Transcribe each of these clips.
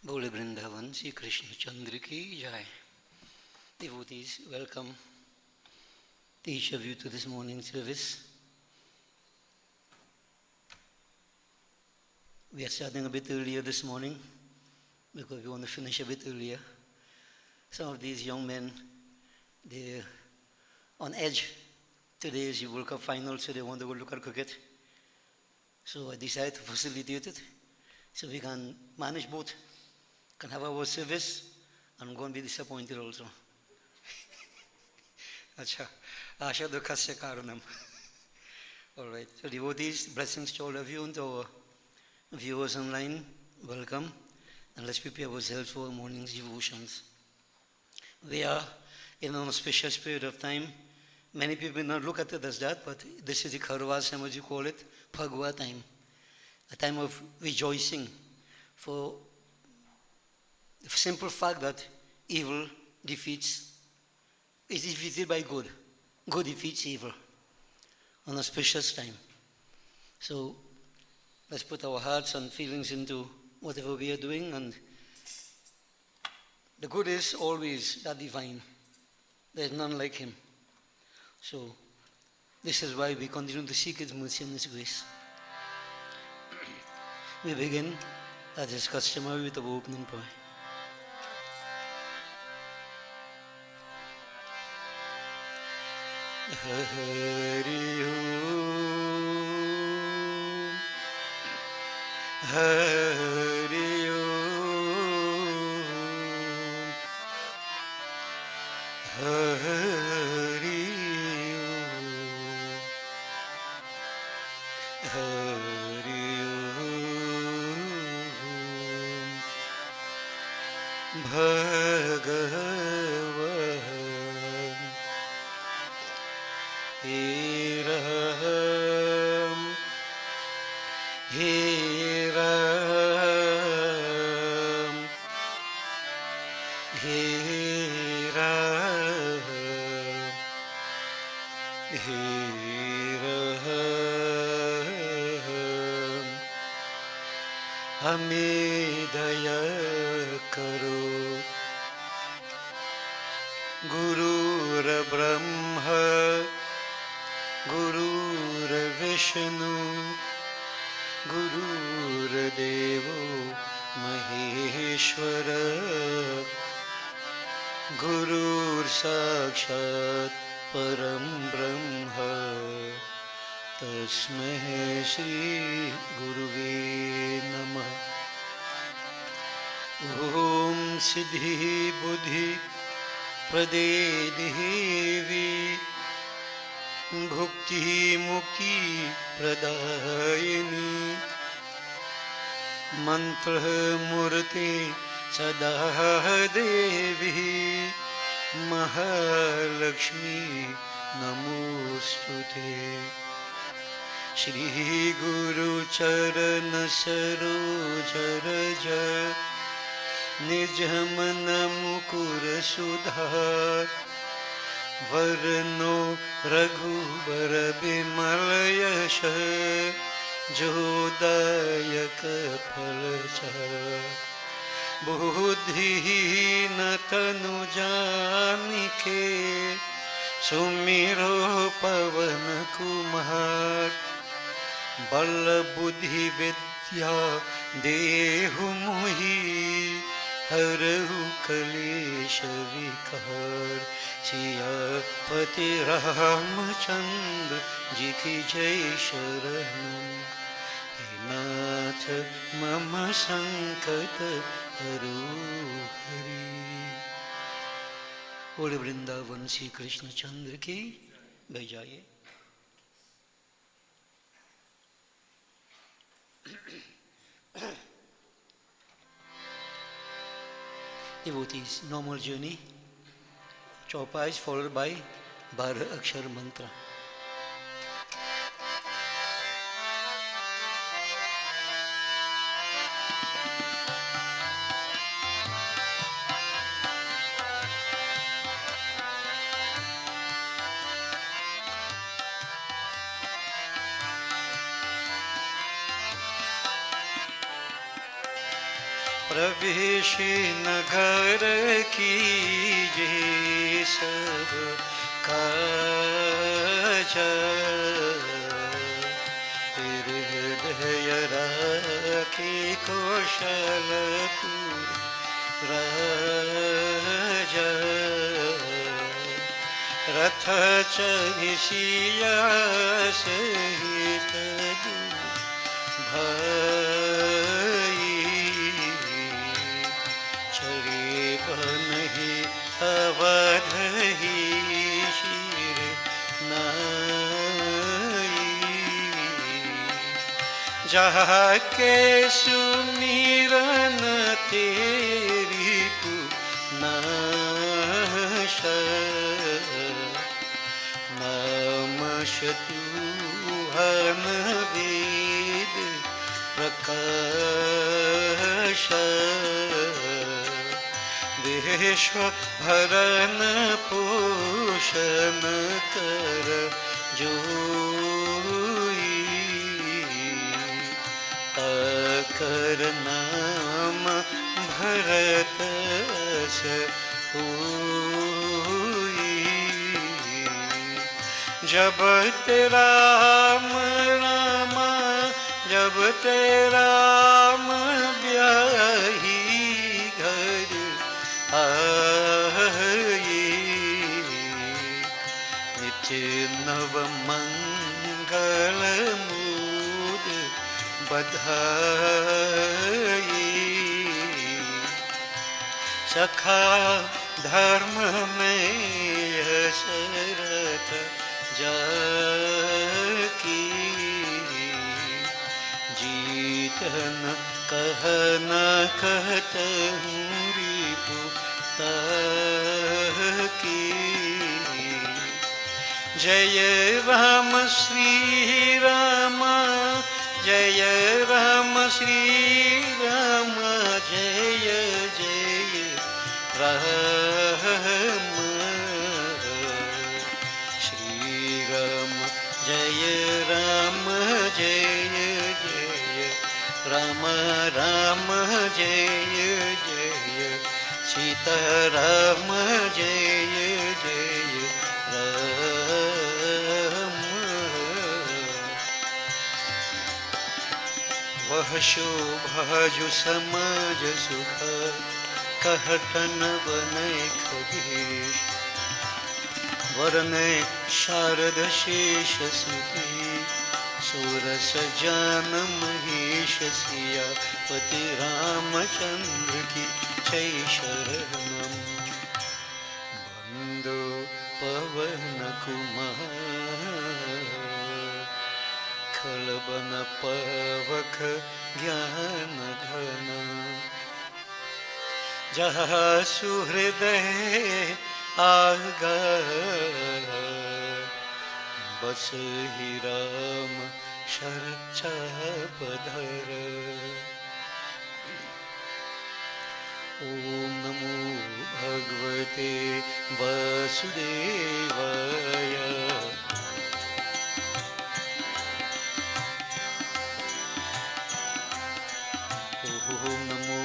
Bole Vrindavan, Sri Krishna Chandra ki Jai. Devotees, welcome each of you to this morning service. We are starting a bit earlier this morning because we want to finish a bit earlier. Some of these young men, they're on edge. Today is the World Cup final, so they want to go look at cricket. So I decided to facilitate it so we can manage both. Can have our service and go and be disappointed also. Acha, Asha Dukhasya Karanam. All right, so devotees, blessings to all of you and to our viewers online, welcome. And let's prepare ourselves for morning's devotions. We are in an auspicious period of time. Many people may not look at it as that, but this is the Kharwas, as you call it, Phagwah time. A time of rejoicing for the simple fact that evil is defeated by good. Good defeats evil. An auspicious time. So let's put our hearts and feelings into whatever we are doing, and the good is always that divine. There is none like him. So this is why we continue to seek his mercy and his grace. We begin, as is customary, with our opening prayer. Hari Om, Hari Om, Hari Om, Hari Om, Phagwah Hiram, Hiram, Hiram, Hiram, Hame daya karo, Gurur Brahma, Gurur Vishnu, Gurur Devo Maheshwara, Gurur Sakshat Param Brahma, Tasmai Shri Guruve Namah. Om Siddhi Buddhi Prade Devi Bhukti Mukti Pradayini Mantra Murti Sada Devi Mahalakshmi Namostute Shri Guru Charana Saroja Raja Nijamana Mukur Sudhar Varno Raghubar Bimalayasha Jodayaka Palacha Buddhi Natanu Janike Sumiro Pavan Kumar Bala Buddhi Vidya Dehu Muhi Harahu Kalesha Vikar Siyapati Ramachandra Ji ki Jai Sharanam He Nath Mama Sankata Haru Hari. Bole Vrindavan, Sri Krishna Chandra ki Jai. Devotees, normal journey. Chaupa is followed by 12 Akshar Mantra. प्रवेशी नगर कीजे सब काज, हृदय राखी कौशलपुर राजा, रथ चढ़िया सहित भाई, चढ़े बनहि अवध ही शिर नाई, जहाँ के सुमिरन तेरी पुनाश, नाम शतुहन वेद प्रकाश, विश्व भरण पोषण कर जोई, कर नाम भरत होई, जब तेरा राम रामा, जब तेरा राम ब्याही घर आए, नित्य नव मंगल मूद बधाई, सखा धर्म में शरत जाकी, जीतन कहन कहत रिपु ताकी, जय राम श्री राम, जय राम श्री राम, जय जय राम, श्री राम जय राम, जय जय राम, राम जय जय सीता राम, जय जय राम। वह शोभा जो समाज सुख, कहटन बनय खगेश, वरनय शारद शेष सुती, सुरस जान महेश सिया पति रामचंद्र की जय शरणम, बंदो पवन कुमार, खलबन पवक ज्ञान घन, जहाँ सुहृदय आगा, बस ही राम शर चापधर, ओम नमो भगवते वासुदेवाय, ओम नमो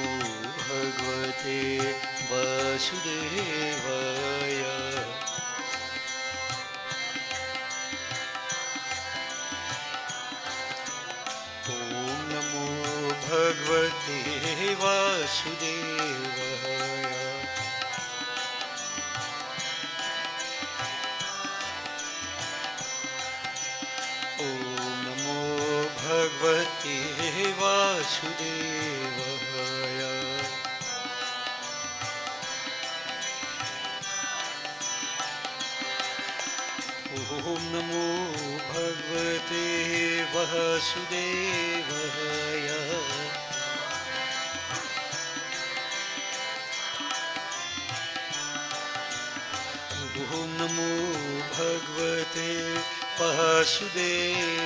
भगवते वासुदेवाय, ओम नमो भगवते वासुदेवाय, ओम नमो भगवते वासुदेवाय, ओम नमो भगवते वासुदेवाय, ओम नमो भगवते वासुदेवाय,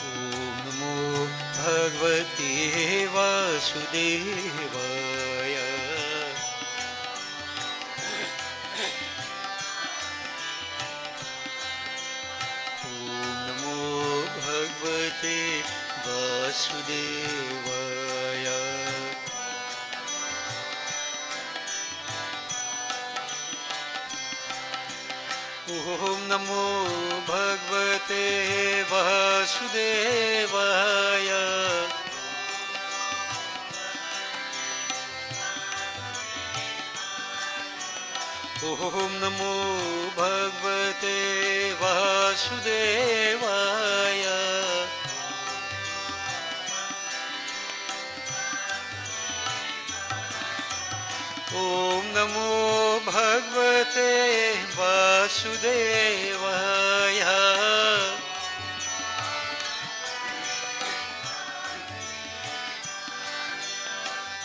ओम नमो भगवते वासुदेवाय, Om Namo Bhagavate Vasudevaya. Om Namo Bhagavate Vasudevaya. Om Namo Bhagavate Vasudevaya.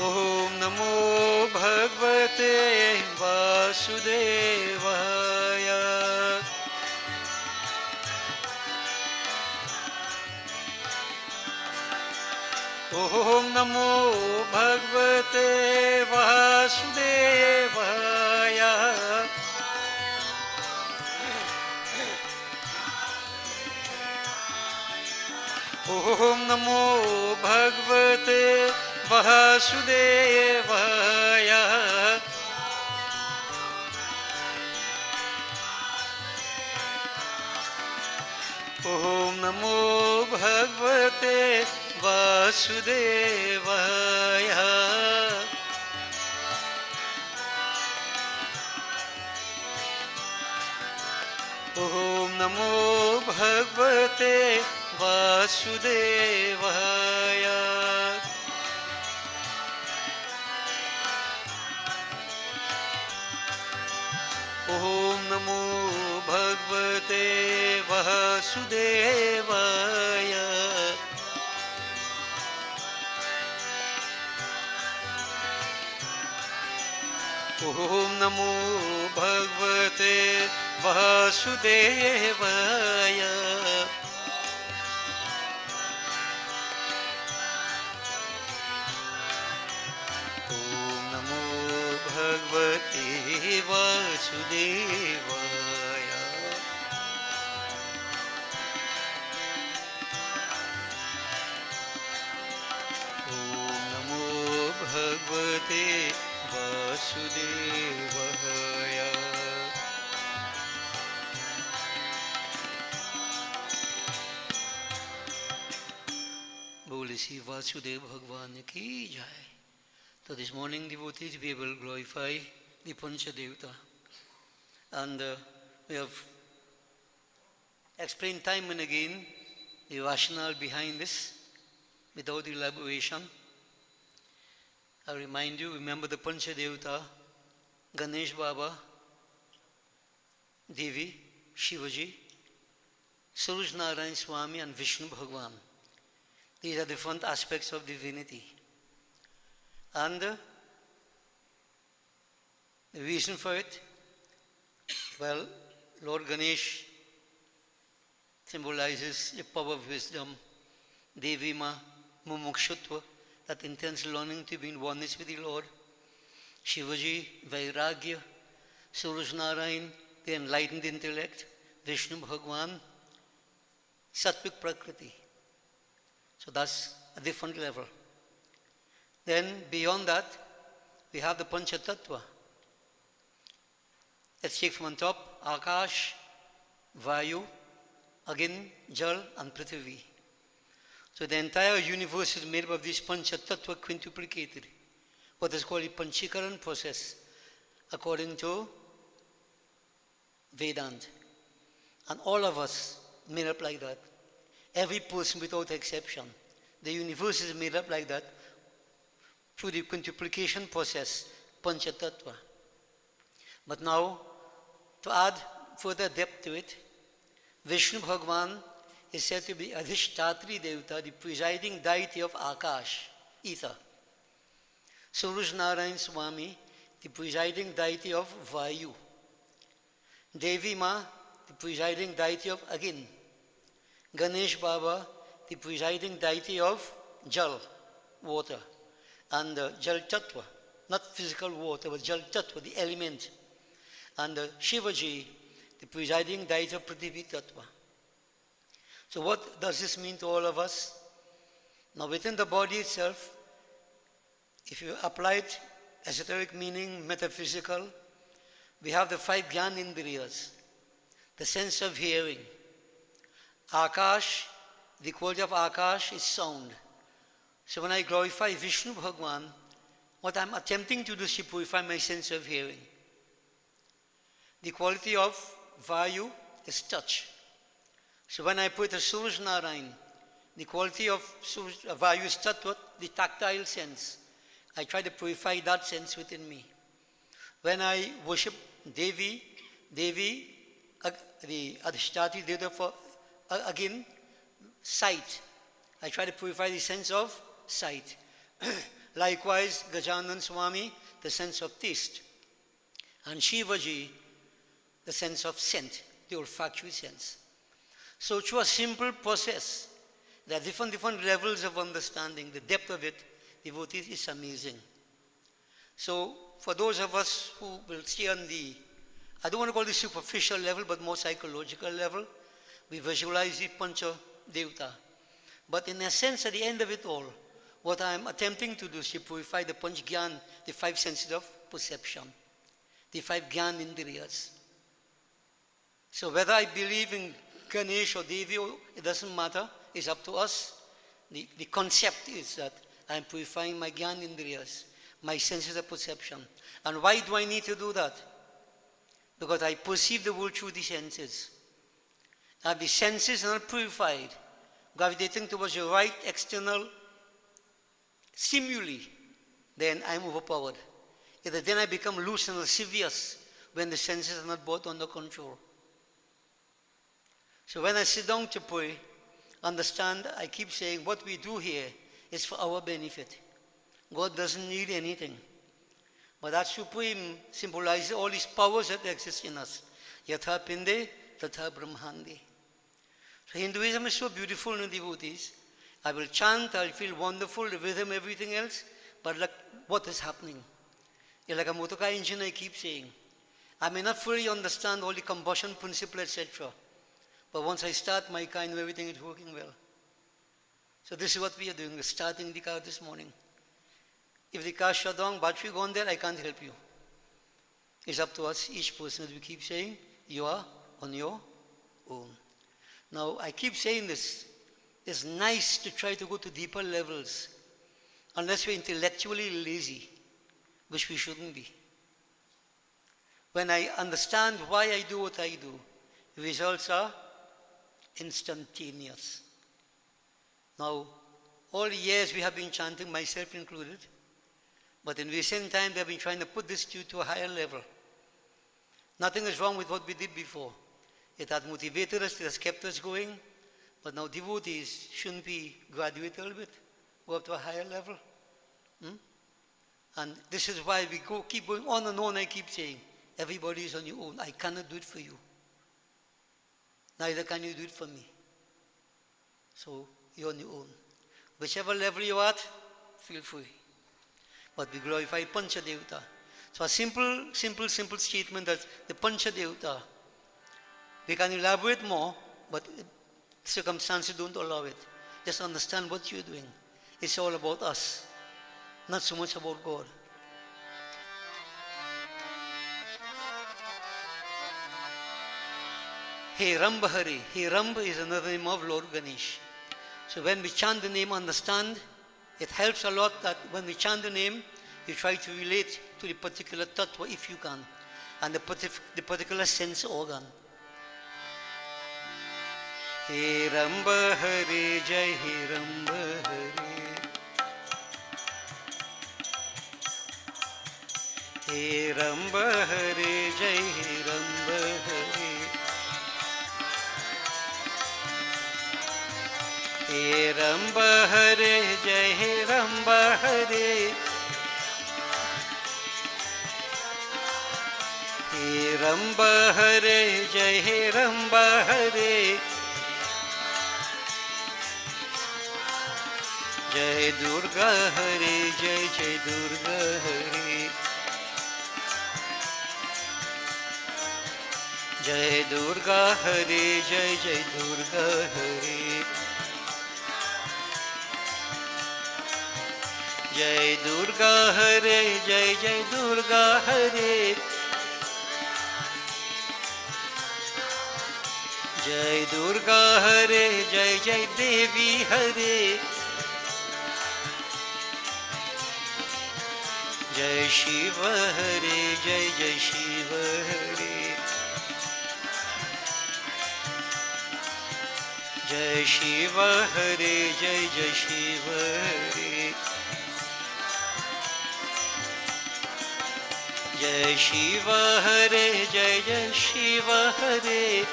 Om Namo Bhagavate Vasudevaya. Om Namo Bhagavate Vasudevaya. Om Namo Bhagavate Vasudevaya. Om Namo Bhagavate Vasudevaya. Om Namo Bhagavate Vasudevaya. Om Namo Bhagavate Vasudevaya. Om Namo Bhagavate Vasudevaya. Om Namo Bhagavate Vasudevaya. Om Namo Bhagavate Vasudevaya. Bole Shri Vasudev Bhagwan ki jai. So this morning, devotees, we will glorify the Pancha Devata. And we have explained time and again the rationale behind this without elaboration. I remind you, remember the Pancha Devata, Ganesh Baba, Devi, Shivaji, Suraj Narayan Swami and Vishnu Bhagwan. These are different aspects of divinity. And the reason for it, well, Lord Ganesh symbolizes the power of wisdom, Devi Ma, Mumukshutva, that intense longing to be in oneness with the Lord, Shivaji, Vairagya, Suraj Narayan, the enlightened intellect, Vishnu Bhagwan, Sattvic Prakriti. So that's a different level. Then beyond that, we have the Pancha Tattva. Let's take from on top, Akash, Vayu, again Jal and Prithvi. So the entire universe is made up of these Pancha Tattva quintuplicated, what is called the Panchikaran process, according to Vedanta. And all of us made up like that. Every person without exception. The universe is made up like that through the quintuplication process, Pancha Tattva. But now, to add further depth to it, Vishnu Bhagwan is said to be Adhishtatri Devata, the presiding deity of Akash, ether. Suraj Narayan Swami, the presiding deity of Vayu. Devi Ma, the presiding deity of Agin. Ganesh Baba, the presiding deity of Jal, water. And Jal Tattva, not physical water, but Jal Tattva, the element. And Shivaji, the presiding deity of Prithvi Tattva. So what does this mean to all of us? Now within the body itself, if you apply it, esoteric meaning, metaphysical, we have the 5 Gyan Indriyas. the sense of hearing. Akash, the quality of Akash is sound. So when I glorify Vishnu Bhagwan, what I'm attempting to do is to purify my sense of hearing. The quality of Vayu is touch. So when I put a Suraj Narayan, the quality of Vayu is touch, the tactile sense. I try to purify that sense within me. When I worship Devi, the Adhishtati Devata for, again, sight. I try to purify the sense of sight. Likewise, Gajanan Swami, the sense of taste. And Shivaji, the sense of scent, the olfactory sense. So through a simple process, there are different levels of understanding. The depth of it, devotees, is amazing. So for those of us who will stay on the, I don't want to call it superficial level, but more psychological level, we visualize the Pancha Devata. But in a sense, at the end of it all, what I am attempting to do is to purify the Panch Gyan, the five senses of perception, the five Gyan Indriyas. So whether I believe in Ganesh or Devi, it doesn't matter, it's up to us. The concept is that I am purifying my Gyan Indriyas, my senses of perception. And why do I need to do that? Because I perceive the world through the senses. Now the senses are not purified, gravitating towards the right external stimuli, then I am overpowered. Then I become loose and lascivious when the senses are not brought under control. So when I sit down to pray, understand, I keep saying what we do here is for our benefit. God doesn't need anything. But that Supreme symbolizes all these powers that exist in us. Yatha Pinde, Tatha Brahmandi. So Hinduism is so beautiful in devotees. I will chant, I'll feel wonderful, the rhythm, everything else, but like, what is happening? You're like a motor car engine, I keep saying. I may not fully understand all the combustion principle, etc. But once I start my car, I know everything is working well. So this is what we are doing. We're starting the car this morning. If the car shut down, battery gone there, I can't help you. It's up to us, each person, as we keep saying, you are on your own. Now, I keep saying this. It's nice to try to go to deeper levels, unless we're intellectually lazy, which we shouldn't be. When I understand why I do what I do, results are instantaneous. Now, all the years we have been chanting, myself included, but in recent times we have been trying to put this to a higher level. Nothing is wrong with what we did before. It had motivated us, it has kept us going, but now devotees shouldn't be graduate a little bit, go up to a higher level. And this is why we keep going on and on. I keep saying, everybody is on your own. I cannot do it for you. Neither can you do it for me. So you're on your own. Whichever level you're at, feel free. But we glorify Pancha Devata. So a simple statement that the Pancha Devata, we can elaborate more, but circumstances don't allow it. Just understand what you're doing. It's all about us, not so much about God. Hiramba Hari. Hiramba is another name of Lord Ganesh. So when we chant the name, understand, it helps a lot that when we chant the name, you try to relate to the particular tattva if you can, and the particular sense organ. Hiramba Hari, Jai Hiramba Hari. Hiramba Hari, Jai Hiramba Hari. Hiramba Hari, Jai Hiramba Hari. Hiramba Hari, Jai Hiramba Hari. Jai Durga Hari, Jai Jai Durga Hari. Jai Durga Hari, Jai Jai Durga Hari. Jai Durga Hari, Jai Jai Durga Hari. जय दुर्गा हरे, जय जय देवी हरे, जय शिव हरे, जय जय शिव हरे, जय शिव हरे, जय जय शिव हरे, जय शिव हरे, जय जय शिव हरे,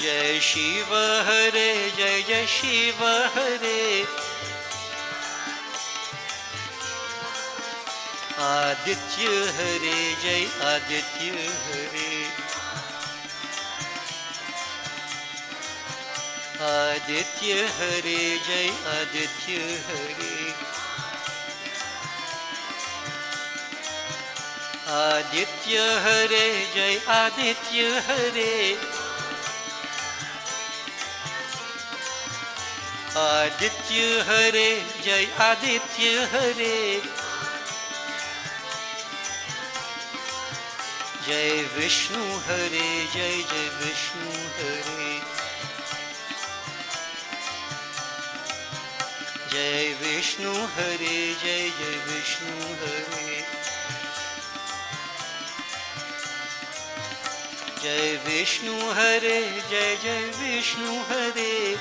जय शिव हरे, जय जय शिव हरे, आदित्य हरे, जय आदित्य हरे, आदित्य हरे, जय आदित्य हरे, आदित्य हरे, जय आदित्य हरे, आदित्य हरे, जय आदित्य हरे, जय विष्णु हरे, जय जय विष्णु हरे, जय विष्णु हरे, जय जय विष्णु हरे, जय विष्णु हरे, जय जय विष्णु हरे,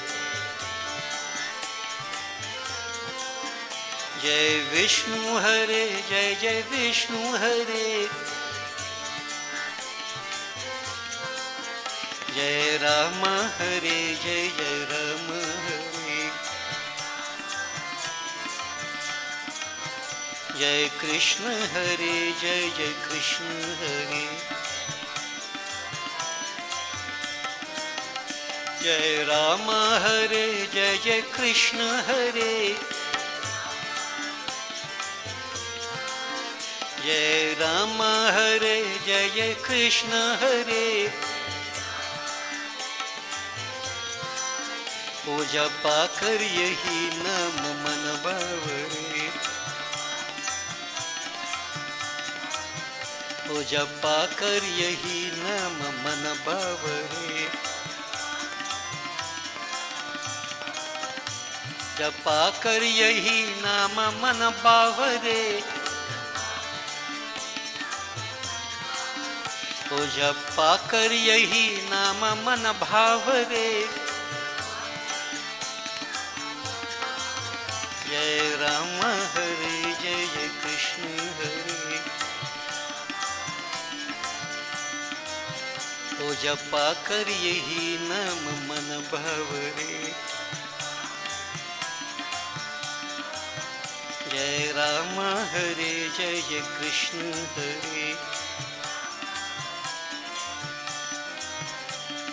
जय विष्णु हरे, जय जय विष्णु हरे, जय राम हरे, जय जय राम हरे, जय कृष्ण हरे, जय जय कृष्ण हरे, जय राम हरे, जय जय कृष्ण हरे, जय राम हरे, जय जय कृष्ण हरे, ओ जपा कर यही नाम मन बावरे, ओ जपा कर यही नाम मन बावरे, जपा कर यही नाम मन बावरे, ओ जपा कर यही नाम मन भावरे, जय राम हरे, जय जय कृष्ण हरे, ओ जपा कर यही नाम मन भावरे, जय राम हरे, जय जय कृष्ण हरे,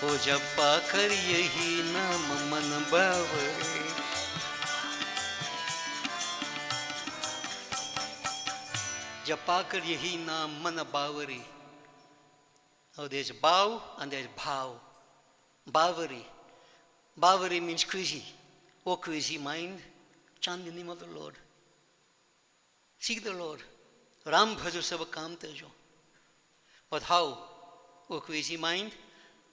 ओ जपा कर यही नाम मन बावरे, जपा कर यही नाम मन बावरे. Now there's bow and there's bhav. Bhavare. Bhavare means crazy. Oh crazy mind, chant the name of the Lord. Seek the Lord. Ram bhajo sab kaam tejo. But how? Oh crazy mind,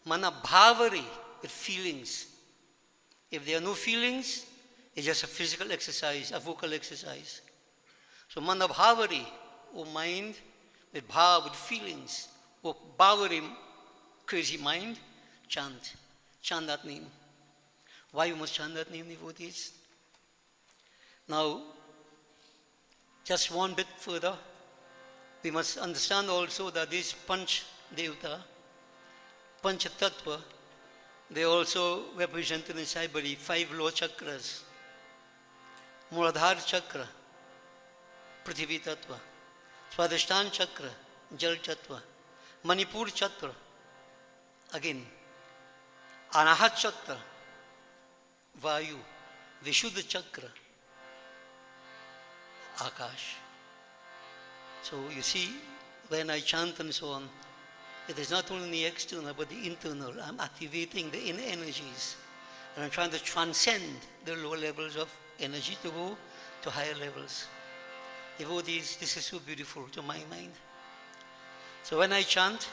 mana bhavare, with feelings. If there are no feelings, it's just a physical exercise, a vocal exercise. So mana bhavare, oh mind, with bhav, with feelings. Oh bhavare, crazy mind, chant. Chant that name. Why you must chant that name, devotees? Now, just one bit further, we must understand also that this Panch Devta, Panch Tattva, they also represented inside body 5 lower chakras. Muladhara chakra, Prithvi Tattva. Swadhisthana chakra, Jal Tattva. Manipur chakra, again. Anahat chakra, Vayu. Vishuddha chakra, Akash. So you see, when I chant and so on, it is not only the external but the internal. I'm activating the inner energies. And I'm trying to transcend the lower levels of energy to go to higher levels. Devotees, this is so beautiful to my mind. So when I chant,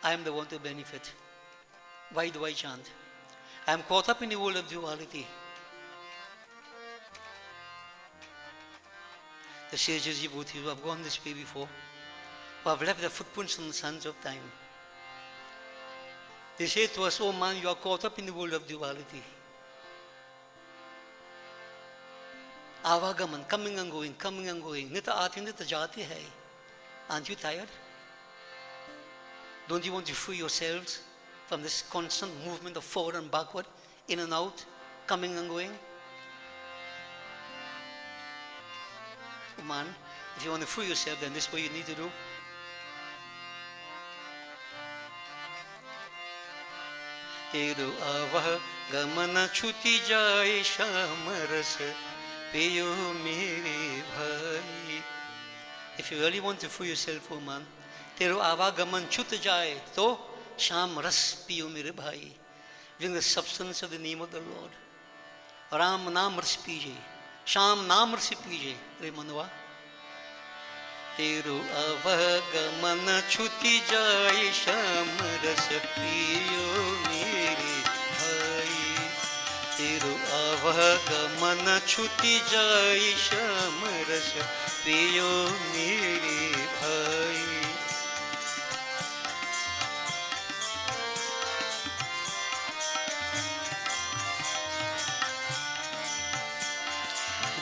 I am the one to benefit. Why do I chant? I am caught up in the world of duality. The sages, devotees who have gone this way before, who have left their footprints on the sands of time, they say to us, oh man, you are caught up in the world of duality. Avagaman, coming and going, coming and going. Nita aati, nita jati hai. Aren't you tired? Don't you want to free yourselves from this constant movement of forward and backward, in and out, coming and going? Oh man, if you want to free yourself, then this is what you need to do. Teru avah gamana chuti jai shamaras peyo mere bhai. If you really want to free yourself, oh man, teru avagaman chut jai to sham ras piyo mere bhai. Bring the substance of the name of the Lord. Ram naam ras pije, sham naam ras pije. Re manwa. Teru avagaman chuti jai sham ras piyo mere bhai. Teru avagaman chuti jai sham ras piyo mere bhai.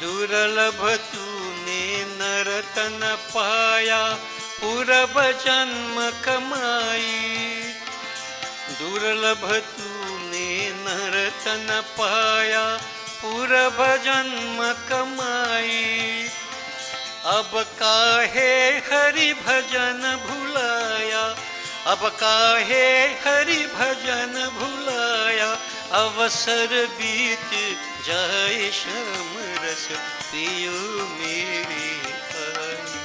दुर्लभ तूने नरतन पाया पूरब जन्म कमाई. दुर्लभ तूने नरतन पाया पूरब जन्म कमाई. अब काहे हरि भजन भुलाया, अब काहे हरि भजन भुलाया. अवसर बीत जाए श्याम रस पियो मेरे भाई.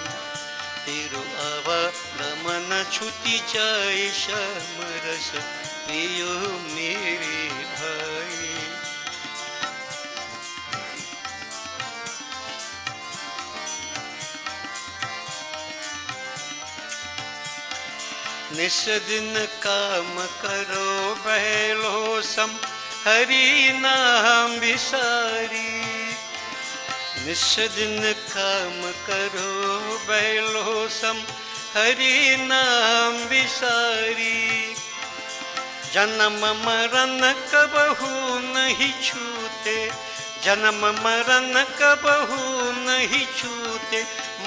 तेरो आवागमन छूटी जाए श्याम रस पियो मेरे भाई. निस दिन काम करो बहलो सम हरि नाम विसारी. निस दिन काम करो बहलो सम हरि नाम विसारी. जन्म मरण कबहू नहीं छूते, जन्म मरण कबहू नहीं छूते.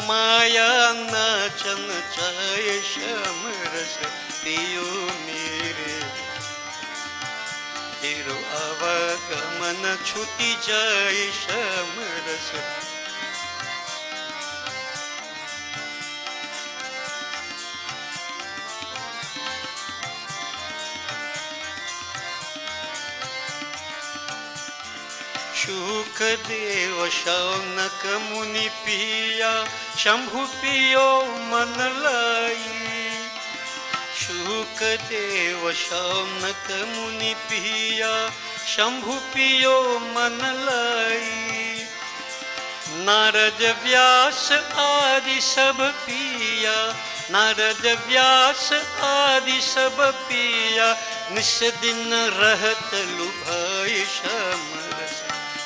माया नाचन चाहे श्याम रस पियो मेरे. तेरो आवागमन छूटी जाए श्याम रस. शुकदेव शौनक मुनि पिया शंभु पियो मन लाई. शुकदेव शौनक मुनि पिया शंभु पियो मन लाई. नारद व्यास आदि सब पिया, नारद व्यास आदि सब पिया. निस दिन रहत लुभाए श्याम रस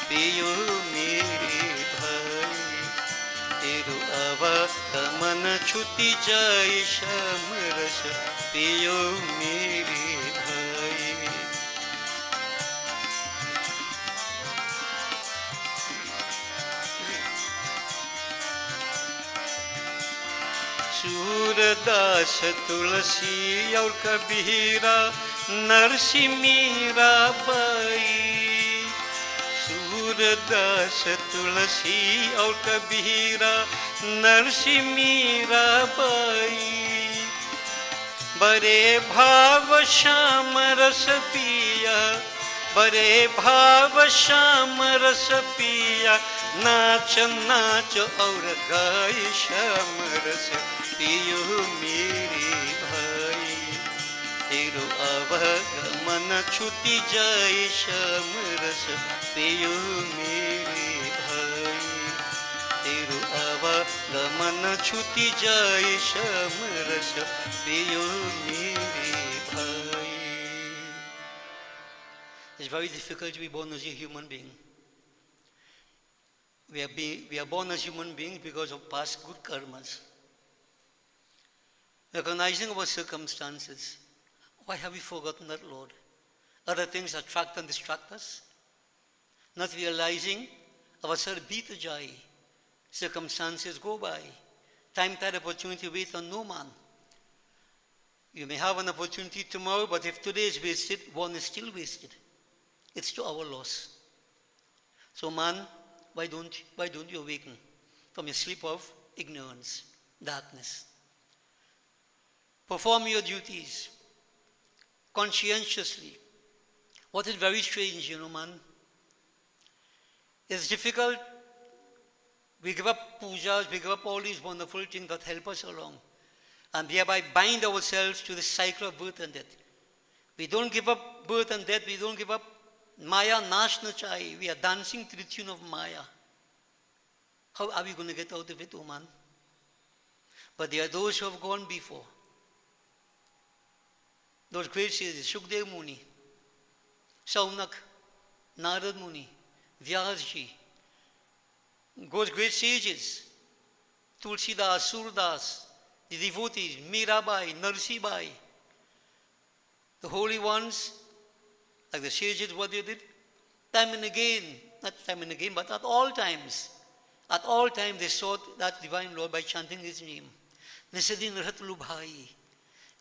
पियो मेरे भाई. तेरो आवागमन छूटी जाए श्याम रस पियो मेरे भाई. सूरदास तुलसी और कबीरा नरसी मीरा बाई. सूरदास तुलसी और कबीरा नरसी मीरा बाई. बड़े भाव श्याम रस पिया, बड़े भाव श्याम रस पिया. नाच नाच और गाय श्याम रस पियो मेरे भाई. तेरो आवागमन छूटी जाए श्याम रस पियो मेरे भाई. तेरो आवागमन मन छूटी जाए श्याम रस पियो मेरे भाई. It's very difficult to be born as a human being. We are born as human beings because of past good karmas. Recognizing our circumstances. Why have we forgotten that, Lord? Other things attract and distract us. Not realizing our bita jai. Circumstances go by. Time, that opportunity wait on no man. You may have an opportunity tomorrow, but if today is wasted, one is still wasted. It's to our loss. So man, why don't you awaken from your sleep of ignorance, darkness? Perform your duties conscientiously. What is very strange, man. It's difficult. We give up pujas, we give up all these wonderful things that help us along. And thereby bind ourselves to the cycle of birth and death. We don't give up birth and death, we don't give up Maya Nash Nachai. We are dancing to the tune of Maya. How are we going to get out of it, oh man? But there are those who have gone before. Those great sages, Shukdev Muni, Saunak, Narad Muni, Vyasji, those great sages, Tulsidas, Surdas, the devotees, Mirabai, Narsibai, the holy ones, like the sages, what they did, time and again, not time and again, but at all times they sought that divine Lord by chanting his name.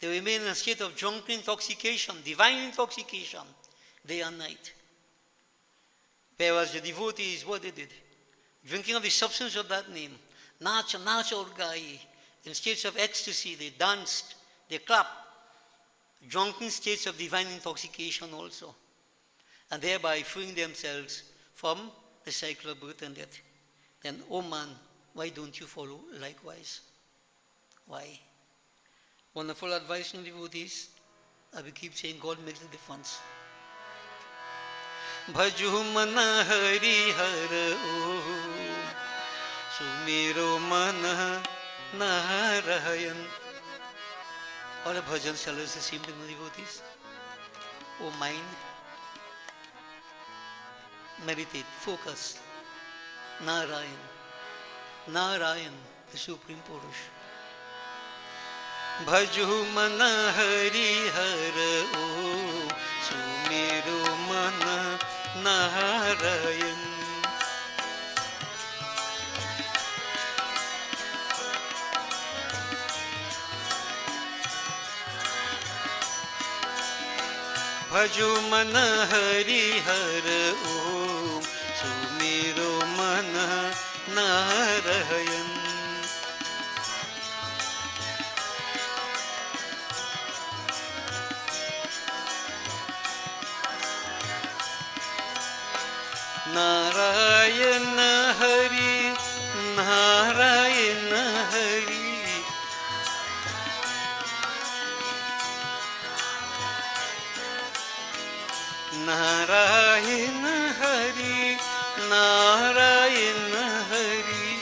They remain in a state of drunken intoxication, divine intoxication, day and night. Whereas the devotees, what they did, drinking of the substance of that name, Nacha Urgai, in states of ecstasy, they danced, they clapped, drunken states of divine intoxication also, and thereby freeing themselves from the cycle of birth and death. Then, oh man, why don't you follow likewise? Why? Wonderful advice from devotees. I will keep saying God makes the difference. Bhaju mana hari har om, sumiro mana narayan. All the bhajans tell us the same thing, devotees. Oh mind, meditate, focus. Narayan, Narayan, the Supreme Purush. Bhaju mana hari har om, sumiro mana Narayan. Bhaju mana hari har om, sumiro mana Narayan. Narayana Hari, Narayana Hari. Narayana Hari, Narayana Hari.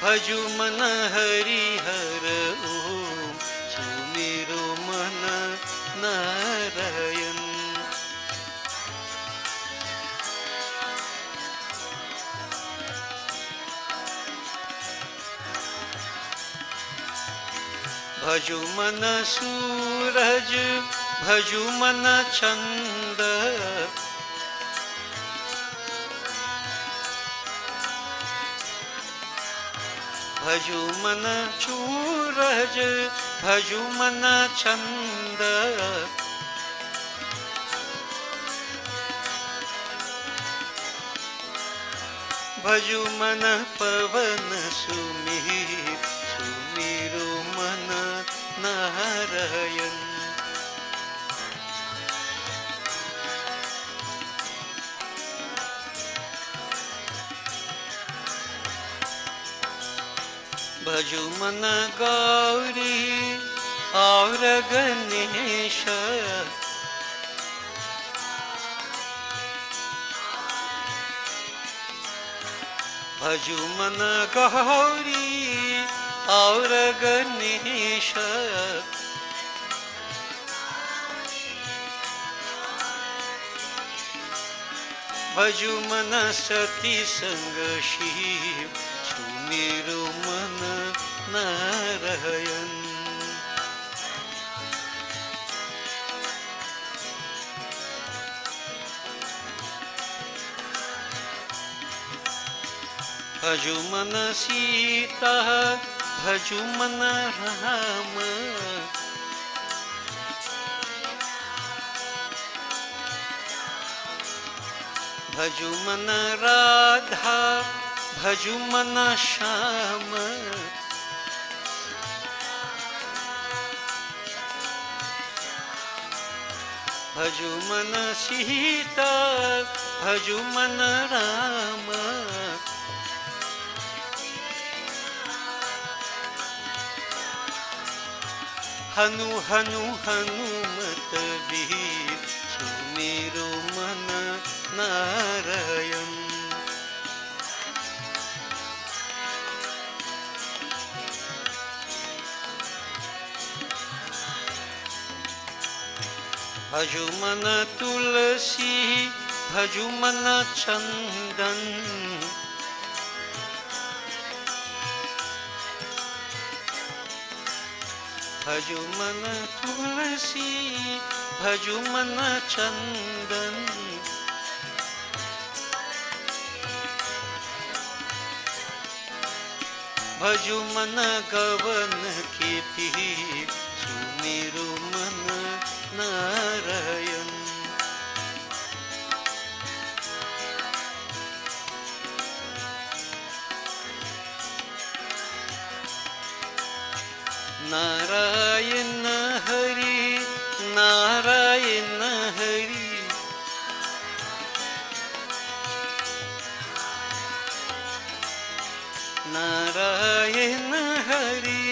Bhaju mana Hari har om, sumiro mana Narayan. Bhaju mana suraj, bhaju mana chanda. Bhaju mana suraj, bhaju mana chanda. Bhaju mana pavana sumir, sumiro mana Narayan. Bhaju mana Gauri aur Ganesha. भजुमन Gauri और गणेश भजुमन सती संग शिव सुमेरु मन नारायण भजुमन सीता भजुमन राम भजुमन राधा भजुमन श्याम भजुमन सीता भजुमन राम हनु हनु हनुमत वीर सुमेरु मन नारायण भजुमन तुलसी भजुमन चंदन भजुमन तुलसी भजुमन चंदन भजुमन गवन के पीर सुमेरु मन नारायण नारायण हरि नारायण हरि नारायण हरि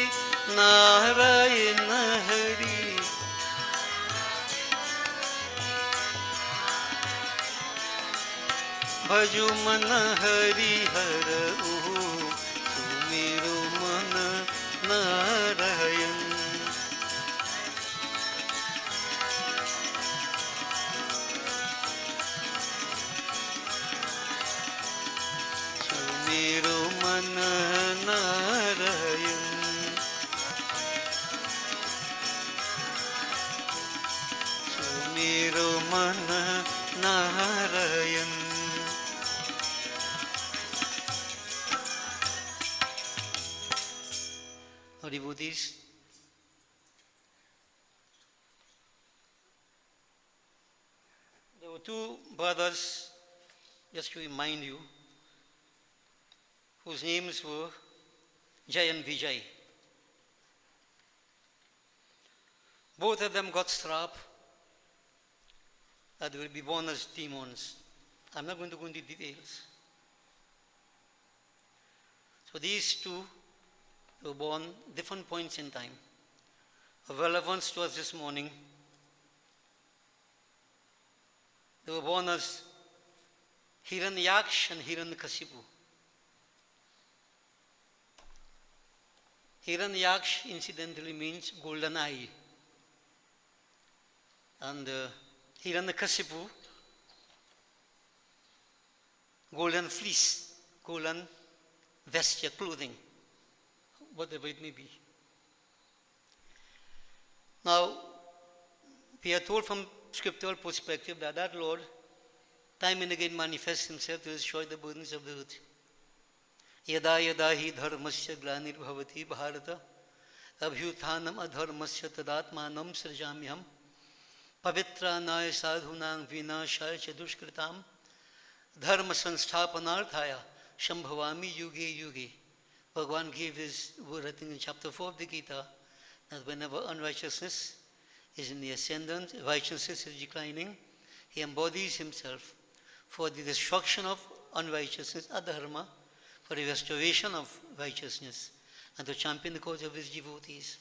नारायण हरि भजुमन हरि हर सुमेरु मन नारायण सुमेरु मन नारायण सुमेरु मन Narayan devotees, there were two brothers, just to remind you, whose names were Jay and Vijay. Both of them got struck that they will be born as demons. I'm not going to go into details. So these two were born different points in time. Of relevance to us this morning, they were born as Hiranyaksh and Hiranyakashipu. Hiranyaksh incidentally means golden eye. And Hiranyakashipu, golden fleece, golden vesture, clothing, whatever it may be. Now, we are told from scriptural perspective that that Lord time and again manifests himself to destroy the burdens of the earth. Yada yada hi dharmasya glanirбhavati bharata abhyuthanam adharmasya tadatmanam srajamyam pavitranaya sadhunam vinashaya chadushkritam dharma sansthapanarthaya shambhavami yuge yuge. Phagwah gave his word, I think in chapter 4 of the Gita, that whenever unrighteousness is in the ascendant, righteousness is declining, he embodies himself for the destruction of unrighteousness, adharma, for the restoration of righteousness, and to champion the cause of his devotees.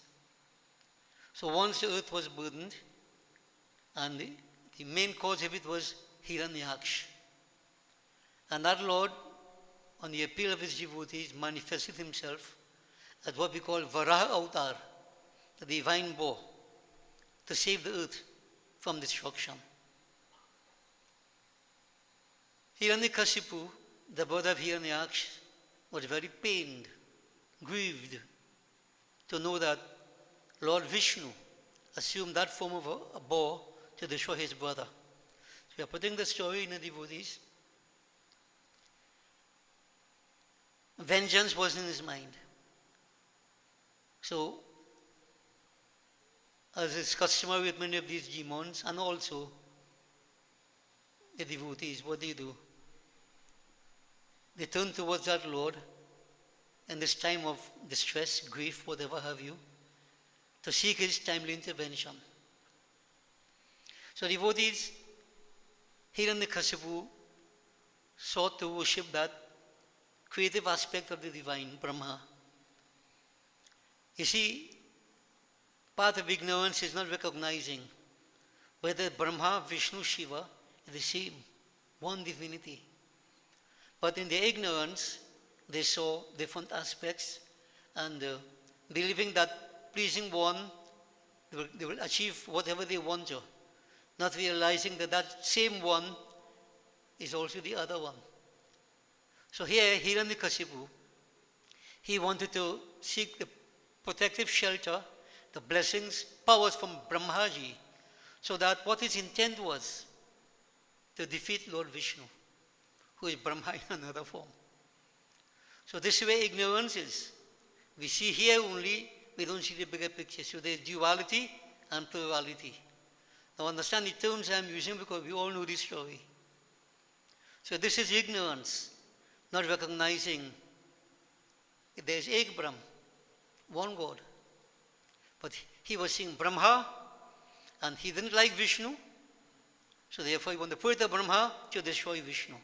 So once the earth was burdened, and the main cause of it was Hiranyaksh. And that Lord on the appeal of his devotees, manifested himself as what we call Varaha Avatar, the divine boar, to save the earth from destruction. Hiranyakashipu, the brother of Hiranyaksh, was very pained, grieved to know that Lord Vishnu assumed that form of a boar to destroy his brother. So we are putting the story in the devotees. Vengeance was in his mind. So, as is customary with many of these demons, and also the devotees, what do? They turn towards that Lord in this time of distress, grief, whatever have you, to seek his timely intervention. So devotees, Hiranyakashipu sought to worship that creative aspect of the divine, Brahma. You see, part of ignorance is not recognizing whether Brahma, Vishnu, Shiva are the same, one divinity. But in their ignorance, they saw different aspects, and believing that pleasing one, they will achieve whatever they want to, not realizing that that same one is also the other one. So here, Hiranyakashipu, he wanted to seek the protective shelter, the blessings, powers from Brahmaji, so that what his intent was to defeat Lord Vishnu, who is Brahma in another form. So this is where ignorance is. We see here only, we don't see the bigger picture. So there is duality and plurality. Now understand the terms I am using because we all know this story. So this is ignorance, not recognizing there is Ek Brahm, one God. But he was seeing Brahma, and he didn't like Vishnu, so therefore he wanted to put the Brahma to destroy Vishnu.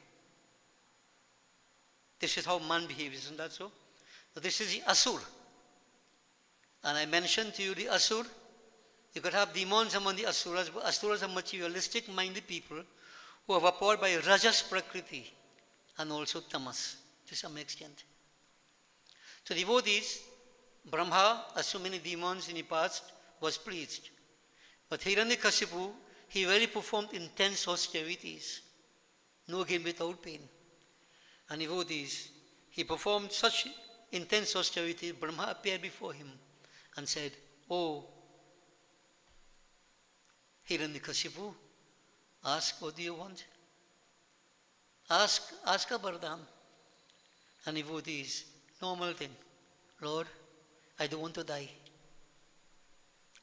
This is how man behaves, isn't that so? So this is the Asur. And I mentioned to you the Asur. You could have demons among the Asuras, but Asuras are materialistic minded people who are powered by Rajas Prakriti and also Tamas to some extent. So devotees, Brahma, as so many demons in the past, was pleased. But Hiranyakashipu, he really performed intense austerities. No gain without pain. And devotees, he performed such intense austerity, Brahma appeared before him and said, "Oh, Hiranyakashipu, ask what do you want? Ask a Vardhan." And devotees, normal thing, "Lord, I don't want to die.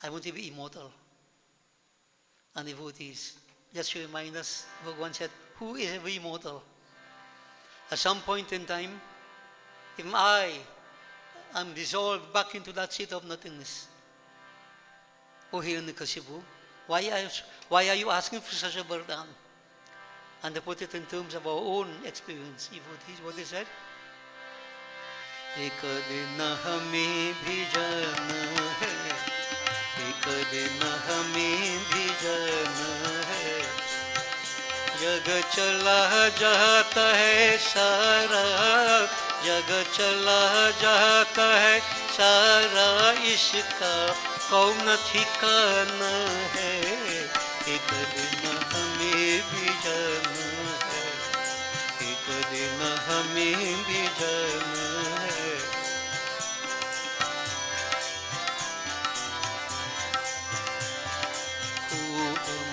I want to be immortal." And devotees, just to remind us, Bhagavan said, who is ever immortal? At some point in time, even I am dissolved back into that state of nothingness. O Hiranyakashipu, why are you asking for such a Vardhan? And to put it in terms of our own experience, devotees, what they said? एक दिन हमें भी जाना है, एक दिन हमें भी जाना है, जग चला जाता है सारा, जग चला जाता है सारा, इसका कौन ठिकाना है, एक दिन हमें भी जाना है, एक दिन हमें भी जाना है।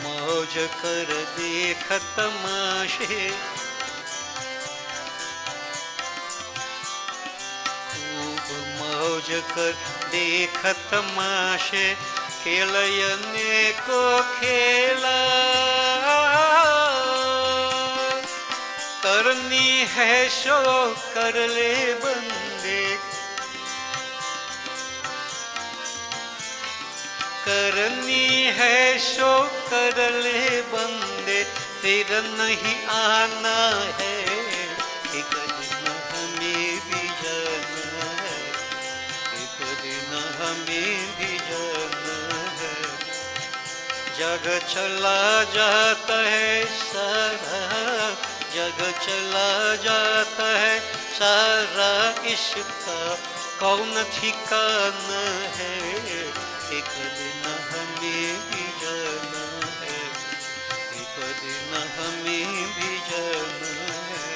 मौज कर देख तमाशे, खूब मौज कर देख तमाशे, खेलने को खेला, करनी है सो कर ले बंदे, करनी है सो कर ले बंदे, फिर नहीं आना है, एक दिन हमें भी जाना है, एक दिन हमें भी जाना है, जग चला जाता है सारा, जग चला जाता है सारा इश्क कौन ठिकाना है, एक दिन हमें भी जाना है, एक दिन हमें भी जाना है।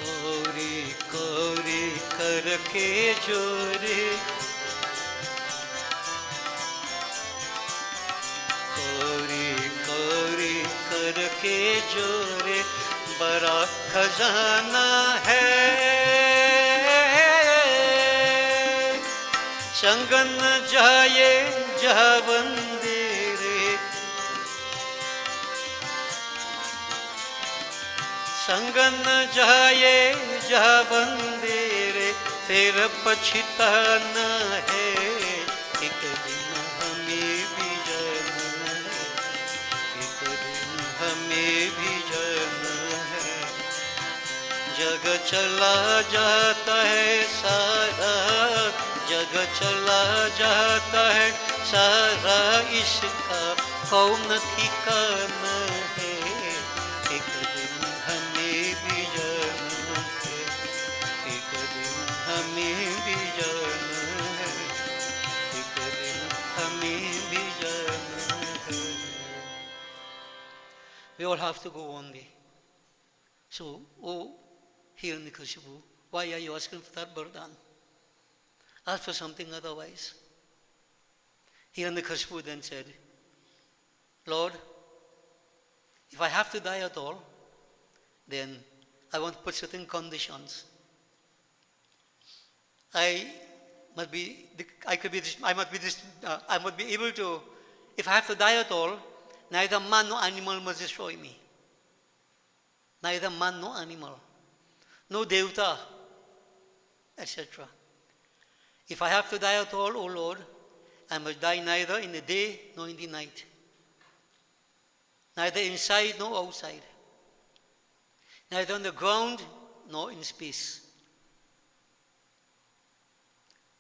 कोरी कोरी करके जोरे, कोरी कोरी करके जोरे बड़ा खजाना है, संग न जाए जावंदेरे, संग न जाए जावंदेरे, फिर पछताना है, एक दिन हमें भी जाना है, एक दिन हमें भी जाना है। जग चला जाता है सारा, जग चला जाता है सारा, इसका कौन ठिकाना है, एक दिन हमें भी जाना है, एक दिन हमें भी जाना है, एक दिन हमें भी जाना है। We all have to go one day. So, oh Hiranyakashipu, why are you asking for that burden? Ask for something otherwise. Hiranyakashipu then said, Lord, if I have to die at all, then I want to put certain conditions. I must be able to, if I have to die at all, neither man nor animal must destroy me. Neither man nor animal, no devta, etc. If I have to die at all, O Lord, I must die neither in the day nor in the night, neither inside nor outside, neither on the ground nor in space,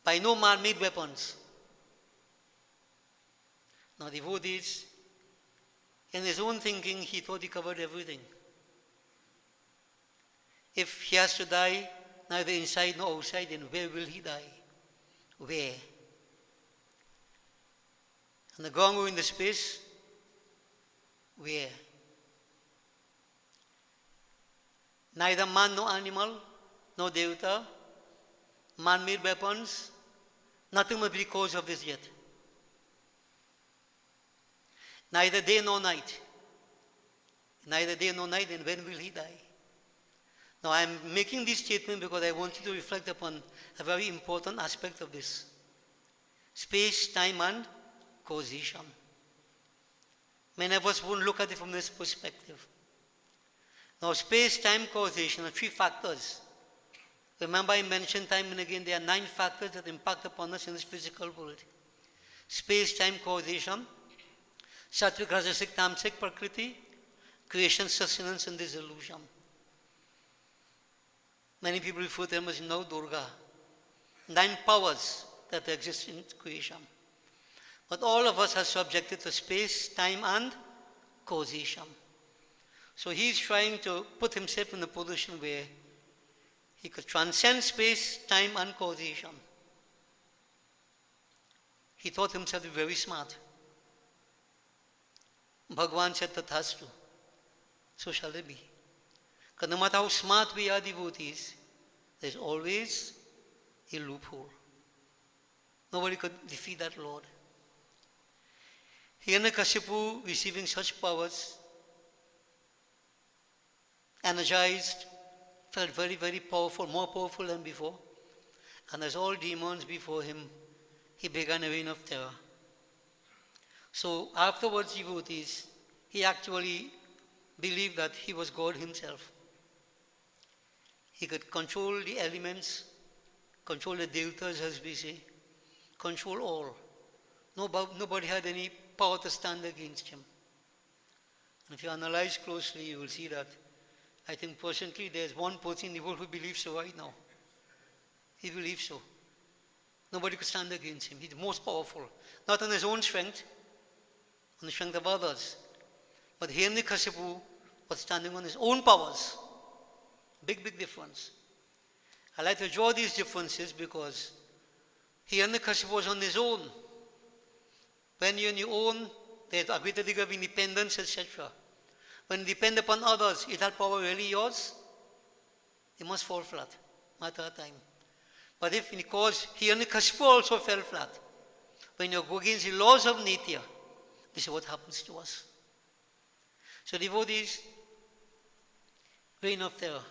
by no man-made weapons. Now devotees, in his own thinking, he thought he covered everything. If he has to die neither inside nor outside, then where will he die? Where? On the ground or in the space? Where? Neither man nor animal, no devta, man-made weapons, nothing must be the cause of this yet. Neither day nor night. Neither day nor night, then when will he die? Now I am making this statement because I want you to reflect upon a very important aspect of this. Space, time and causation. Many of us won't look at it from this perspective. Now space, time, causation are three factors. Remember I mentioned time and again there are 9 factors that impact upon us in this physical world. Space, time, causation, Sattvic, Rajasic, Tamasic, Prakriti, creation, sustenance and dissolution. Many people refer to them as now Durga. 9 powers that exist in creation. But all of us are subjected to space, time and causation. So he is trying to put himself in a position where he could transcend space, time and causation. He thought himself very smart. Bhagwan said tathastu. So shall it be. Because no matter how smart we are devotees, there's always a loophole. Nobody could defeat that Lord. Hiranyakashipu, receiving such powers, energized, felt very, very powerful, more powerful than before. And as all demons before him, he began a reign of terror. So afterwards, devotees, he actually believed that he was God himself. He could control the elements, control the devtas as we say, control all. Nobody had any power to stand against him. And if you analyze closely, you will see that I think personally there's one person in the world who believes so right now. He believes so. Nobody could stand against him. He's the most powerful. Not on his own strength, on the strength of others. But Hiranyakashipu was standing on his own powers. Big, big difference. I like to draw these differences because Hiranyakashipu was on his own. When you're on your own, there's a greater degree of independence, etc. When you depend upon others, is that power really yours? It must fall flat, matter of time. But if because Hiranyakashipu also fell flat, when you go against the laws of nature, this is what happens to us. So devotees, reign of terror.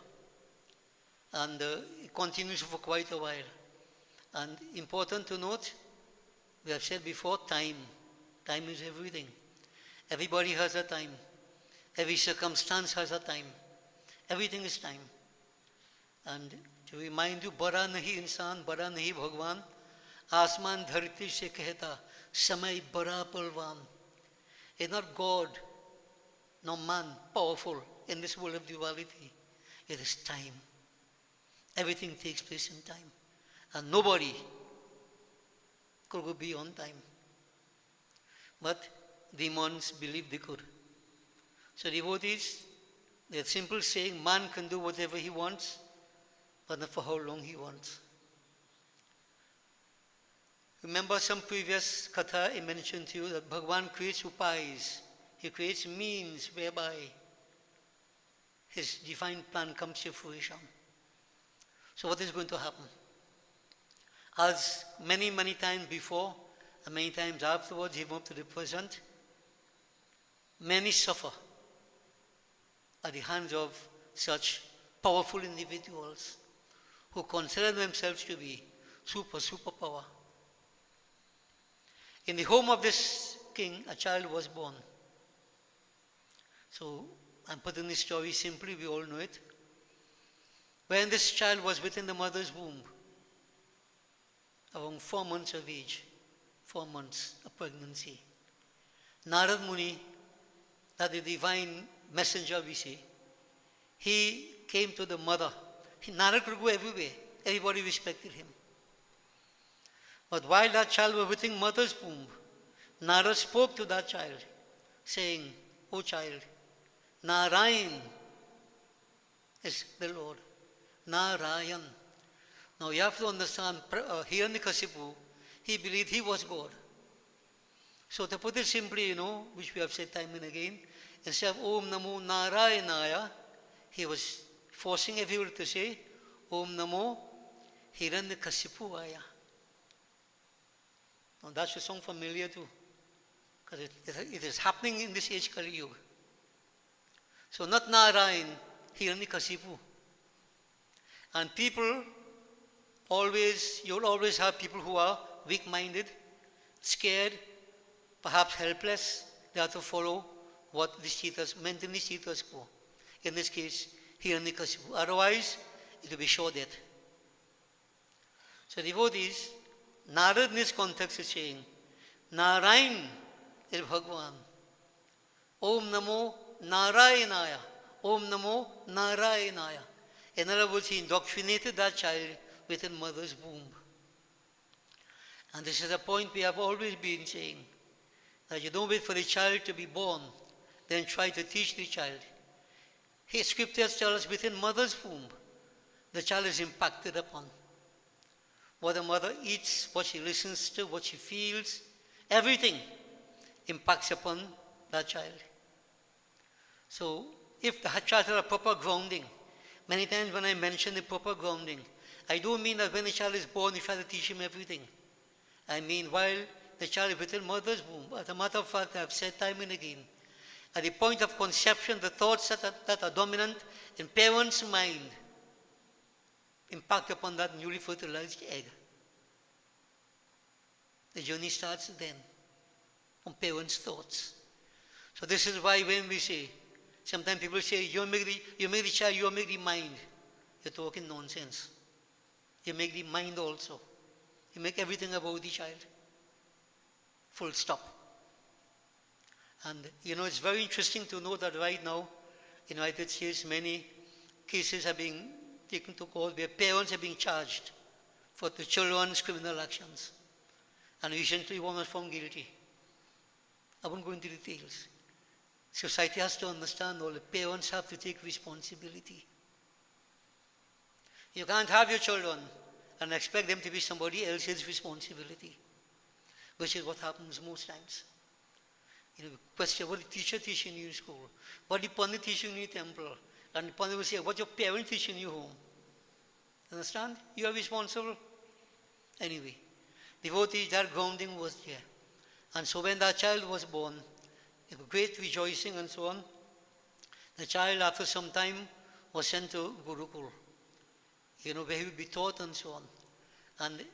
And it continues for quite a while. And important to note, we have said before, time. Time is everything. Everybody has a time. Every circumstance has a time. Everything is time. And to remind you, Bada nahi insan, Bada nahi Bhagwan, Asman dharti se kehta, Samay bada palwan. It's not God, no man, powerful in this world of duality. It is time. Everything takes place in time. And nobody could go beyond time. But demons believe they could. So devotees, they're simple saying, man can do whatever he wants, but not for how long he wants. Remember some previous katha I mentioned to you that Bhagwan creates upais. He creates means whereby his divine plan comes to fruition. So what is going to happen? As many, many times before and many times afterwards, even up to the present, many suffer at the hands of such powerful individuals who consider themselves to be superpower. In the home of this king, a child was born. So I'm putting this story simply, we all know it. When this child was within the mother's womb, around 4 months of age, 4 months of pregnancy, Narad Muni, that the divine messenger we say, he came to the mother. Narad could go everywhere. Everybody respected him. But while that child was within mother's womb, Narad spoke to that child, saying, "O child, Narayan is the Lord. Narayan." Now you have to understand, Hiranyakashipu, he believed he was God. So to put it simply, which we have said time and again, instead of Om Namo Narayanaya, he was forcing everyone to say, Om Namo Hiranyakashipuaya. Now that should sound familiar too, because it is happening in this age Kali Yuga. So not Narayan, Hiranyakashipu. And people you'll always have people who are weak-minded, scared, perhaps helpless. They have to follow what the cheaters, mentally cheaters go. In this case, Hiranyakashipu. Otherwise, it will be sure death. So devotees, Narad in this context is saying, Narayan is Bhagwan. Om Namo Narayanaya. Om Namo Narayanaya. In other words, he indoctrinated that child within mother's womb. And this is a point we have always been saying, that you don't wait for the child to be born, then try to teach the child. His scriptures tell us within mother's womb, the child is impacted upon. What the mother eats, what she listens to, what she feels, everything impacts upon that child. So if the child has a proper grounding, many times when I mention the proper grounding, I don't mean that when the child is born, you try to teach him everything. I mean while the child is within mother's womb. As a matter of fact, I have said time and again, at the point of conception, the thoughts that are dominant in parents' mind impact upon that newly fertilized egg. The journey starts then, from parents' thoughts. So this is why when we say, sometimes people say, you make the child, you make the mind. You're talking nonsense. You make the mind also. You make everything about the child. Full stop. And it's very interesting to know that right now, in the United States, many cases are being taken to court where parents are being charged for the children's criminal actions. And recently one was found guilty. I won't go into details. Society has to understand all the parents have to take responsibility. You can't have your children and expect them to be somebody else's responsibility, which is what happens most times. You know, question what the teacher teaching you in school, what the pundit teaching you in temple, and the pundit will say, what your parent teaching you home. Understand? You are responsible. Anyway, devotees, that grounding was there. And so when that child was born, great rejoicing and so on, the child after some time was sent to Gurukul, where he would be taught and so on. And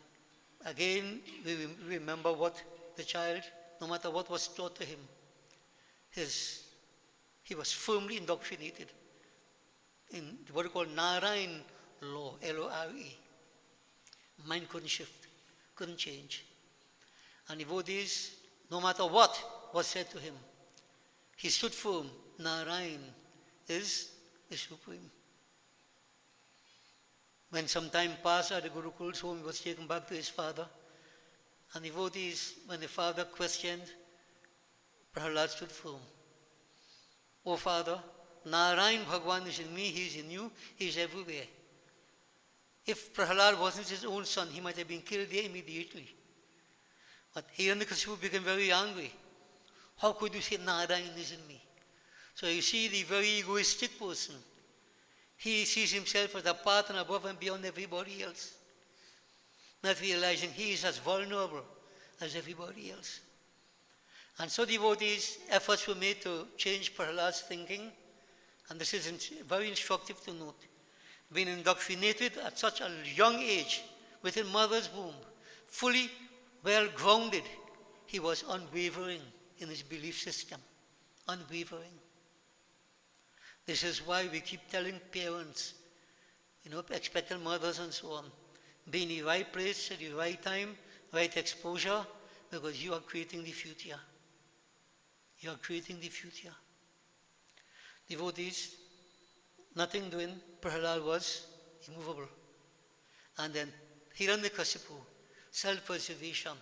again, we remember what the child, no matter what was taught to him, he was firmly indoctrinated in what we call Narayan law, L-O-R-E. Mind couldn't shift, couldn't change. And devotees, no matter what was said to him, he stood firm. Narayan is the supreme. When some time passed at the Gurukul's home, he was taken back to his father. And devotees, when the father questioned, Prahlad stood firm. Oh Father, Narayan Bhagwan is in me, he is in you, he is everywhere. If Prahlad wasn't his own son, he might have been killed there immediately. But Hiranyakashipu became very angry. How could you say Narayan is in me? So you see the very egoistic person. He sees himself as apart and above and beyond everybody else, not realizing he is as vulnerable as everybody else. And so devotees, efforts were made to change Prahlad's thinking, and this is very instructive to note. Being indoctrinated at such a young age, within mother's womb, fully well grounded, he was unwavering in his belief system, unwavering. This is why we keep telling parents, expectant mothers and so on, be in the right place at the right time, right exposure, because you are creating the future. You are creating the future. Devotees, nothing doing, Prahlad was immovable. And then Hiranyakashipu, self-preservation.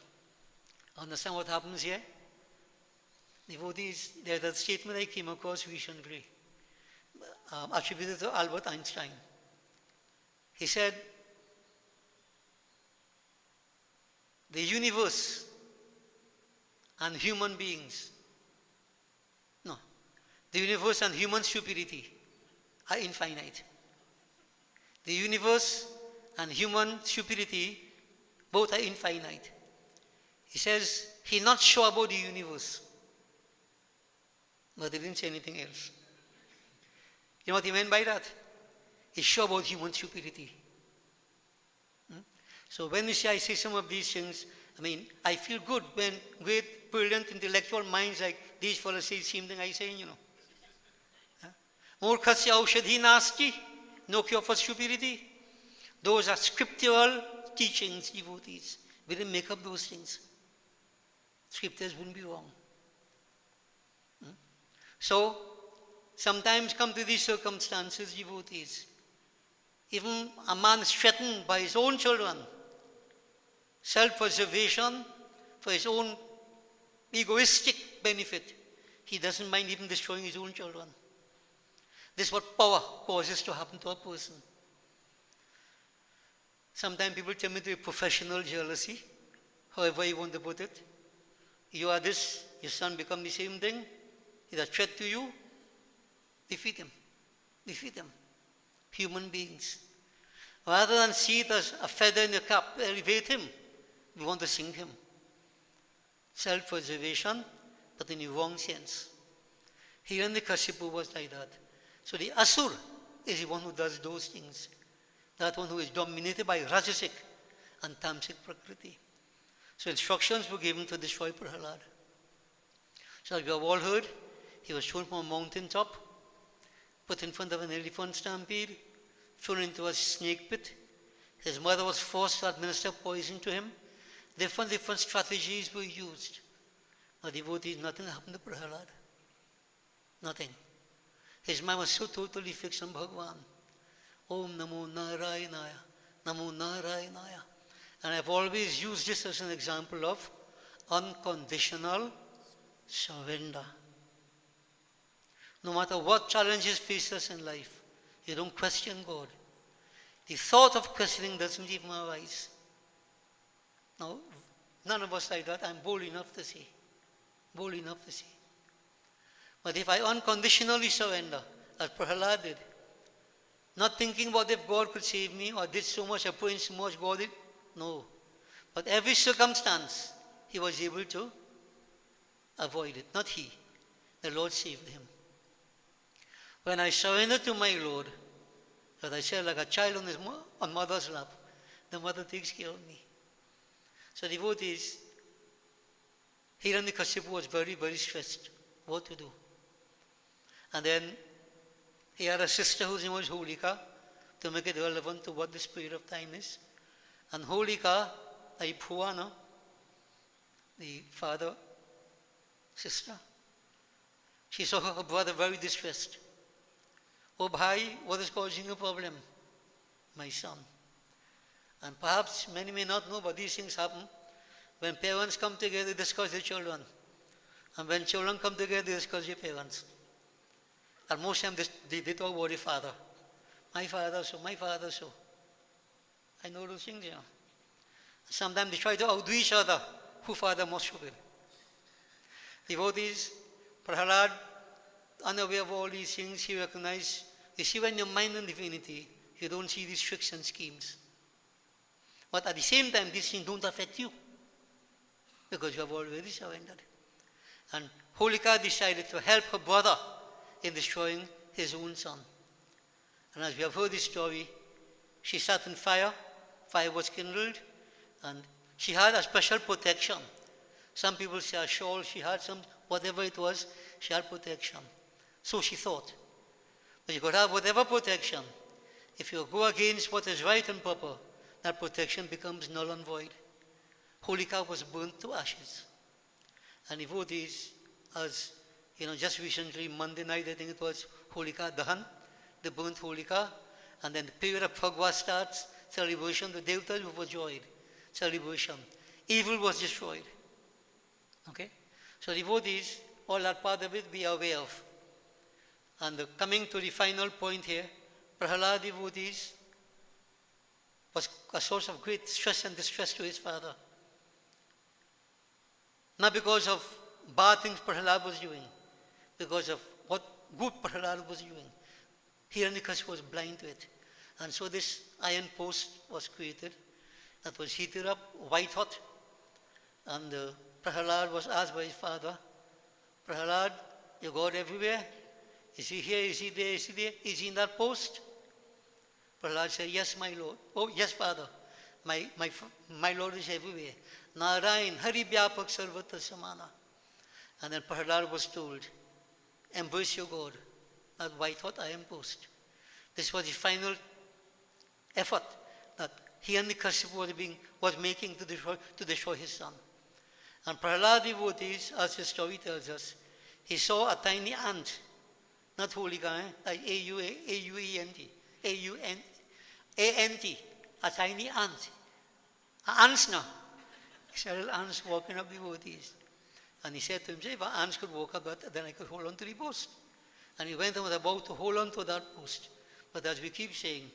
Understand what happens here? Devotees, there's a statement I came across recently, attributed to Albert Einstein. He said, the universe and human beings, the universe and human stupidity are infinite. The universe and human stupidity both are infinite. He says he's not sure about the universe, but he didn't say anything else. You know what he meant by that? He's sure about human stupidity. So when you say, I say some of these things, I feel good when great, brilliant, intellectual minds like these fellows say the same thing I say, Murkhasya aushadhi nasti, no cure for stupidity. Those are scriptural teachings, devotees. We didn't make up those things. Scriptures wouldn't be wrong. So, sometimes come to these circumstances, devotees. Even a man is threatened by his own children. Self-preservation for his own egoistic benefit. He doesn't mind even destroying his own children. This is what power causes to happen to a person. Sometimes people tell me to a professional jealousy, however you want to put it. You are this, your son become the same thing. He's a threat to you. Defeat him. Defeat him. Human beings. Rather than see it as a feather in your cap, elevate him. We want to sink him. Self-preservation, but in the wrong sense. Hiranyakashipu was like that. So the Asur is the one who does those things. That one who is dominated by Rajasic and Tamasic Prakriti. So instructions were given to destroy Prahlad. So as we have all heard, he was thrown from a mountain top, put in front of an elephant stampede, thrown into a snake pit. His mother was forced to administer poison to him. Different strategies were used. But devotees, nothing happened to Prahlad. Nothing. His mind was so totally fixed on Bhagwan. Om Namo Narayanaya, Namo Narayanaya. And I've always used this as an example of unconditional surrender. No matter what challenges face us in life, you don't question God. The thought of questioning doesn't even arise. Now, none of us like that. I'm bold enough to say. Bold enough to say. But if I unconditionally surrender, as Prahalad did, not thinking about if God could save me or did so much, or praying so much, God did, no. But every circumstance, he was able to avoid it. Not he. The Lord saved him. When I surrender to my Lord, as I said, like a child on mother's lap, the mother takes care of me. So devotees, Hiranyakashipu was very, very stressed what to do. And then he had a sister whose name was Holika, to make it relevant to what this period of time is. And Holika, Puana, the father, sister, she saw her brother very distressed. Oh bhai, what is causing a problem? My son. And perhaps many may not know, but these things happen. When parents come together, they discuss their children. And when children come together, they discuss their parents. And most of them, they talk about their father. My father so, my father so. I know those things, yeah. Sometimes they try to outdo each other, who father most stupid. Devotees, Prahalad, unaware of all these things, he recognized, you see, when your mind in divinity, you don't see these tricks and schemes. But at the same time, these things don't affect you, because you have already surrendered. And Holika decided to help her brother in destroying his own son. And as we have heard this story, she sat in fire, fire was kindled, and she had a special protection. Some people say a shawl, she had some, whatever it was, she had protection. So she thought. But you could have whatever protection. If you go against what is right and proper, that protection becomes null and void. Holika was burnt to ashes. And devotees, as just recently, Monday night, I think it was Holika Dahan, they burnt Holika, and then the period of Phagwah starts, celebration, the devatas were overjoyed, celebration. Evil was destroyed. Okay? So devotees, all that part of it be aware of. And coming to the final point here, Prahalad, devotees, was a source of great stress and distress to his father. Not because of bad things Prahalad was doing, because of what good Prahalad was doing. Hiranyakashipu was blind to it. And so this iron post was created that was heated up, white hot. And Prahalad was asked by his father, Prahalad, you God everywhere? Is he here? Is he there? Is he there? Is he in that post? Prahalad said, yes, my Lord. Oh, yes, Father. My Lord is everywhere. Narayan, Hari Vyapak Sarvata Samana. And then Prahalad was told, embrace your God, that white hot iron post. This was the final effort that Hiranyakashipu was making to destroy his son. And Prahalad, devotees, as the story tells us, he saw a tiny ant, not Holika, like A-U-E-N-T, A-U-N-A-N-T, a tiny ant. Ants now. Several ants walking up the devotees. And he said to himself, if ants could walk up that, then I could hold on to the post. And he went and was about to hold on to that post. But as we keep saying,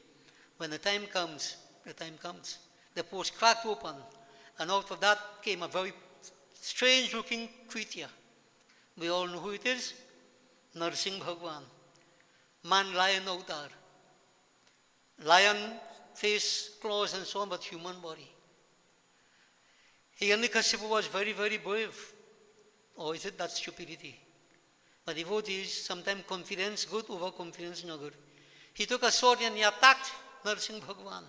when the time comes, the post cracked open, and out of that came a very strange-looking creature. We all know who it is. Narsingh Bhagwan. Man-lion avatar. Lion, face, claws, and so on, but human body. Hiranyakashipu was very, very brave. Or is it that stupidity? But devotees, sometimes confidence good, overconfidence no good. He took a sword and he attacked Narsingh Bhagwan,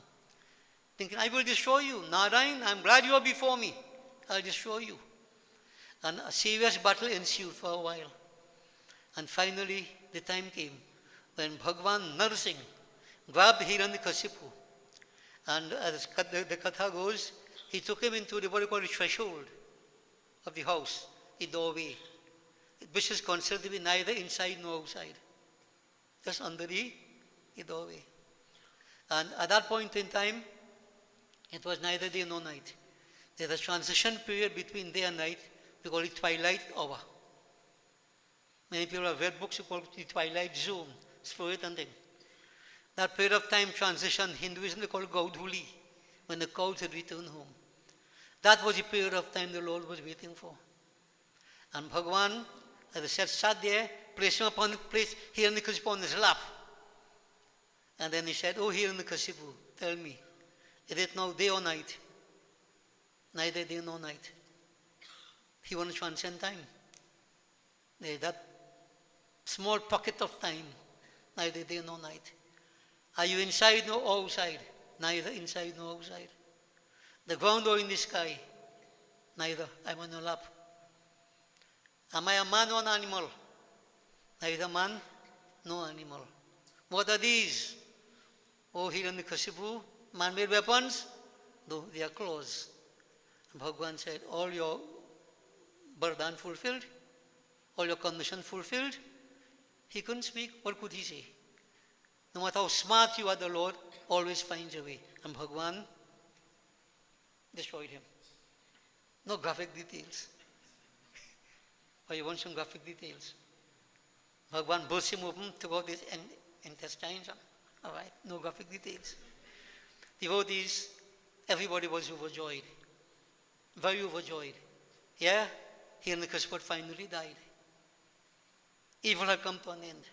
thinking, I will destroy you. Narayan, I'm glad you are before me. I'll destroy you. And a serious battle ensued for a while. And finally, the time came when Bhagwan Narsingh grabbed Hiranyakashipu. And as the katha goes, he took him into what we call the threshold of the house, the doorway, which is considered to be neither inside nor outside, just under the doorway. And at that point in time, it was neither day nor night. There's a transition period between day and night. We call it twilight hour. Many people have read books called the Twilight Zone, spirit and thing. That period of time transition, Hinduism they call Gaudhuli, when the cows had returned home. That was the period of time the Lord was waiting for. And Bhagwan, as I said, sat there, placed Hiranyakashipu on his lap. And then he said, "Oh Hiranyakashipu, tell me, is it now day or night?" Neither day nor night. He wants to transcend time. There is that small pocket of time, neither day nor night. Are you inside nor outside? Neither inside nor outside. The ground or in the sky? Neither. I'm on your lap. Am I a man or an animal? Neither man nor animal. What are these? Oh Hiranyakashipu, man-made weapons? No, they are claws. Bhagwan said, all your burden fulfilled, all your condition fulfilled. He couldn't speak. What could he say? No matter how smart you are, the Lord always finds a way. And Bhagwan destroyed him. No graphic details. Or you want some graphic details? Bhagwan burst him open, took out his intestines. All right, no graphic details. Devotees, everybody was overjoyed. Very overjoyed. Yeah, Hiranyakashipu finally died. Evil had come to an end.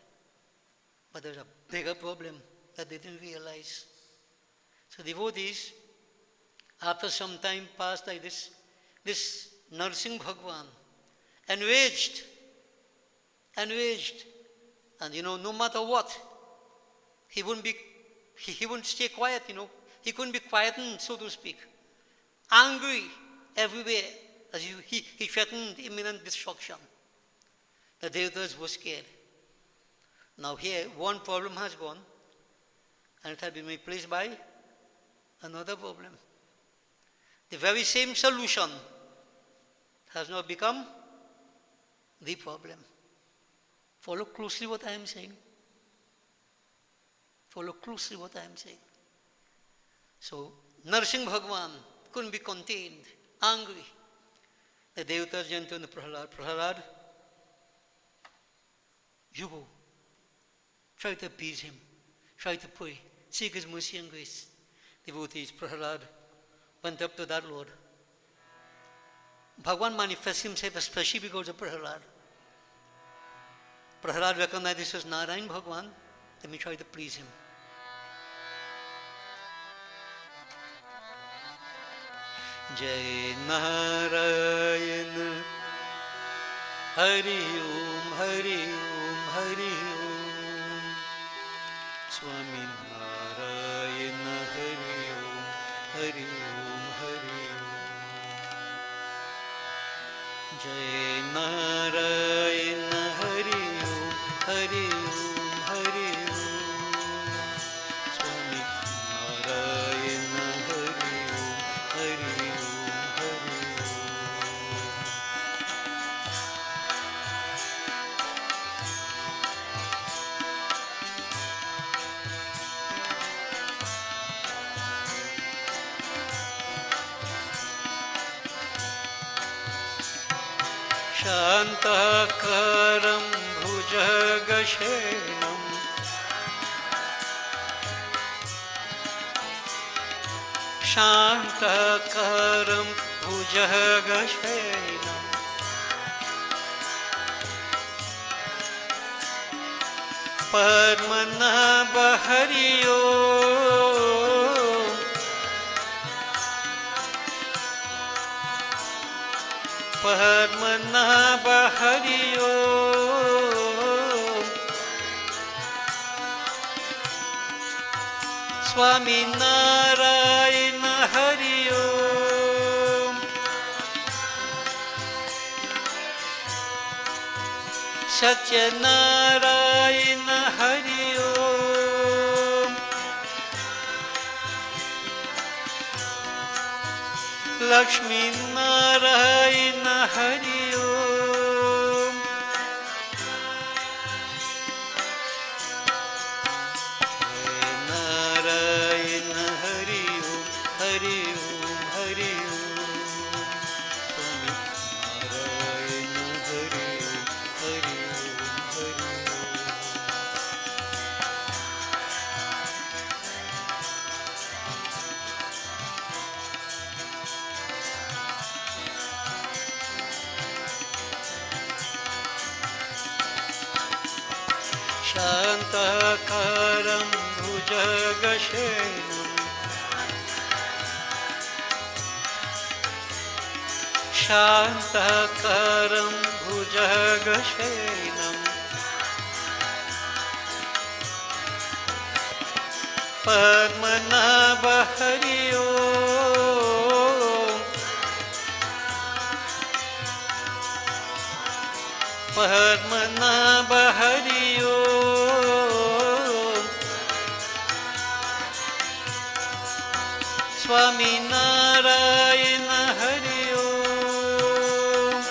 But there's a bigger problem that they didn't realize. So devotees, after some time passed like this nursing Bhagwan, enraged. And no matter what, he wouldn't stay quiet, He couldn't be quietened, so to speak. Angry everywhere, as he threatened imminent destruction. The devatas were scared. Now here, one problem has gone, and it has been replaced by another problem. The very same solution has now become the problem. Follow closely what I am saying. Follow closely what I am saying. So, nourishing Bhagwan couldn't be contained, angry. The devatas went to Prahlad. Prahlad, you go. Try to appease him. Try to pray. Seek his mercy and grace. Devotees, Prahlad went up to that Lord. Bhagwan manifests himself especially because of Prahlad. Prahlad recognized this as Narayan Bhagwan. Let me try to please him. Jai Narayan, Hari Om, Hari Om, Hari Om. Swami Narayana, Hari Om, Hari Om, Hari Om. Jai Narayana, Hari Om, Hari Om, Hari Om. Swami Narayana, Hari Om, Hari Om. Shantakaram bhujagashenam Shantakaram bhujagashenam Padmanabha Hari Om Padmanabha Hari Om Swami Narayana Hari Om Satyanarayana Hari Om Lakshmi Narayana Hari Om Narayana Hari Om Hari Om Hari Om Swami Narayana Hari Om Hari Om शान्ताकारं भुजगशयनं शान्ताकारं भुजगशयनं Padmanabha Hari ओम् पद्मनाभ हरि ओम् स्वामी नारायण हरि ओम्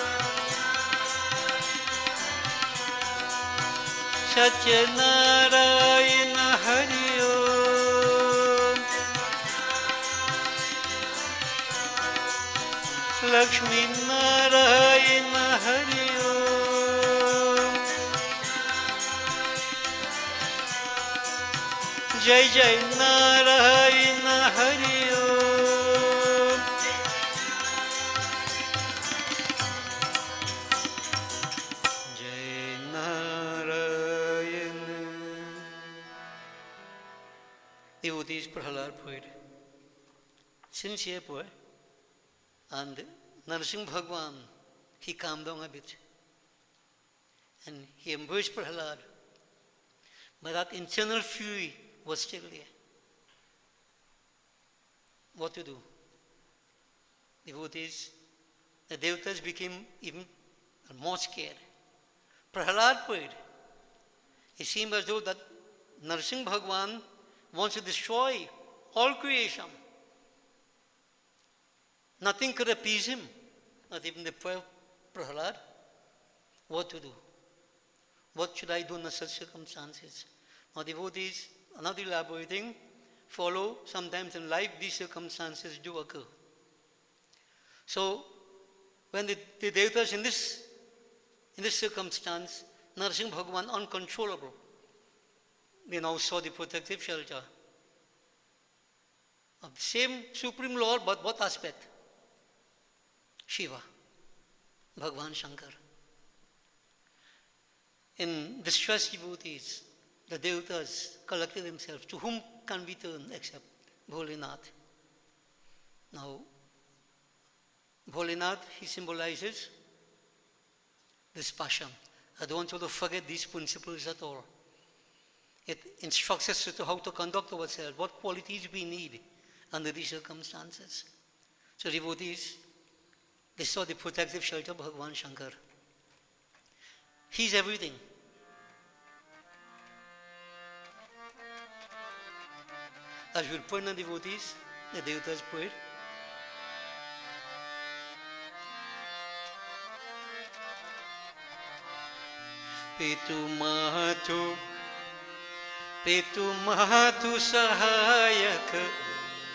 सत्यनारायण हरि ओम् लक्ष्मी नारायण हरि ओम् जय जय नारायण हरि ओम् जय Narayan. Devotees Prahalad poet, sincere poet, and Narsingh Bhagwan, he calmed down a bit and he embraced Prahalad, but that internal fury was still there. What to do? Devotees, the devatas became even more scared. Prahalad prayed. It seemed as though that Narsingh Bhagwan wants to destroy all creation. Nothing could appease him, not even the prayer of Prahalad. What to do? What should I do in such circumstances? Now devotees are not elaborating, follow. Sometimes in life these circumstances do occur. So when the devatas in this circumstance, Narsingh Bhagwan uncontrollable, they now saw the protective shelter of the same Supreme Lord, but what aspect? Shiva, Bhagwan Shankar. In distressed devotees, the devatas collected themselves. To whom can we turn except Bholinath? Now, Bholinath, he symbolizes this passion. I don't want you to forget these principles at all. It instructs us to how to conduct ourselves, what qualities we need under these circumstances. So devotees, they saw the protective shelter of Bhagwan Shankar. He's everything. As we'll pray on devotees, the devatas prayed. Pitu Mahatu Sahayak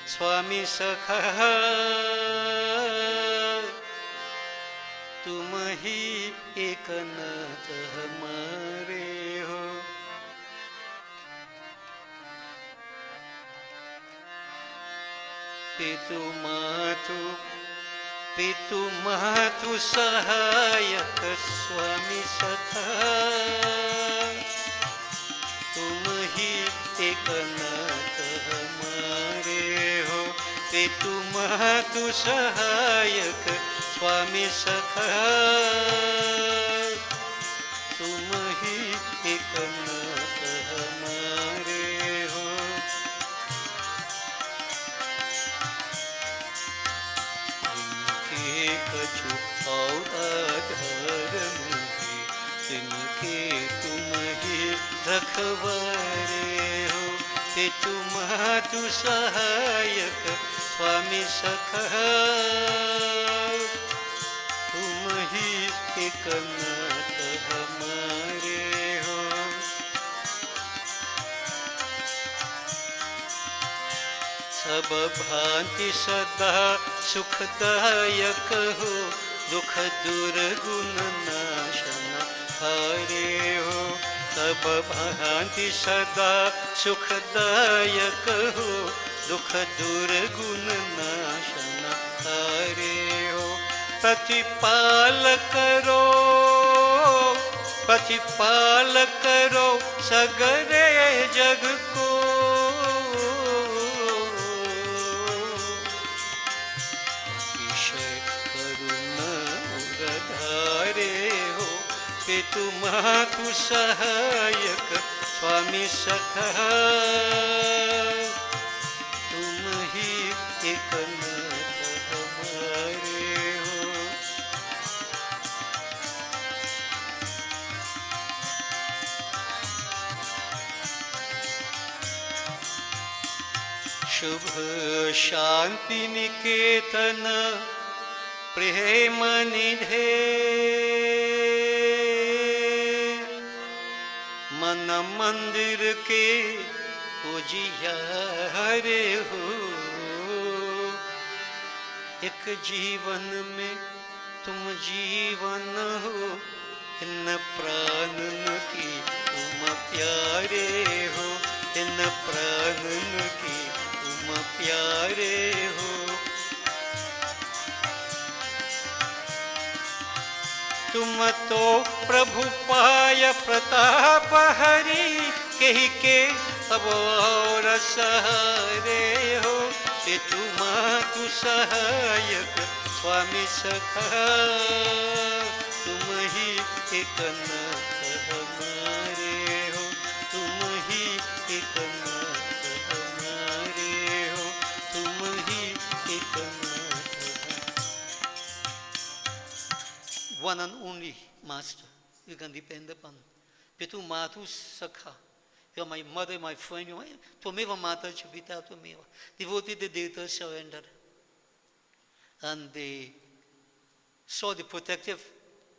Swami Sakha तुम ही एक नाथ हमारे हो. पितु मातु सहायक स्वामी सखा तुम ही एक नाथ हमारे हो. पितु मातु सहायक स्वामी सखा तुम ही एक नाथ हमारे हो. जिनके कछु आधार नहीं तिनके तुम ही रखवारे हो. पितु मातु सहायक स्वामी सखा तुम ही एक नाथ हमारे हो. सब भांति सदा सुखदायक हो दुख दूर गुण नाशन हारे हो. सब भांति सदा सुखदायक हो दुख दूर गुण नाशन हारे हो. प्रतिपाल करो प्रतिपाल करो सगरे जग को, अतिशय करुणा उरधारे हो, पितु मातु सहायक स्वामी सखा, तुम ही एक नाथ हमारे हो। शुभ शांति निकेतन प्रेम निधे, मन मंदिर के उजियारे हो, एक जीवन में तुम जीवन हो, इन प्राणन की तुम प्यारे हो, इन प्राणन की तुम प्यारे हो। तुम तो प्रभु पाय प्रताप हरि, कही के अब और सहारे हो, पितु मातु सहायक स्वामी सखा, तुम ही एक नाथ हमारे हो, तुम ही एक नाथ हमारे हो, तुम ही एक नाथ। One and only Master you can depend upon. Pitu Matu Sakha. You are my mother, my friend. You are Tumeva Mata Chipita Tumeva. Devotee the data surrendered. And they saw the protective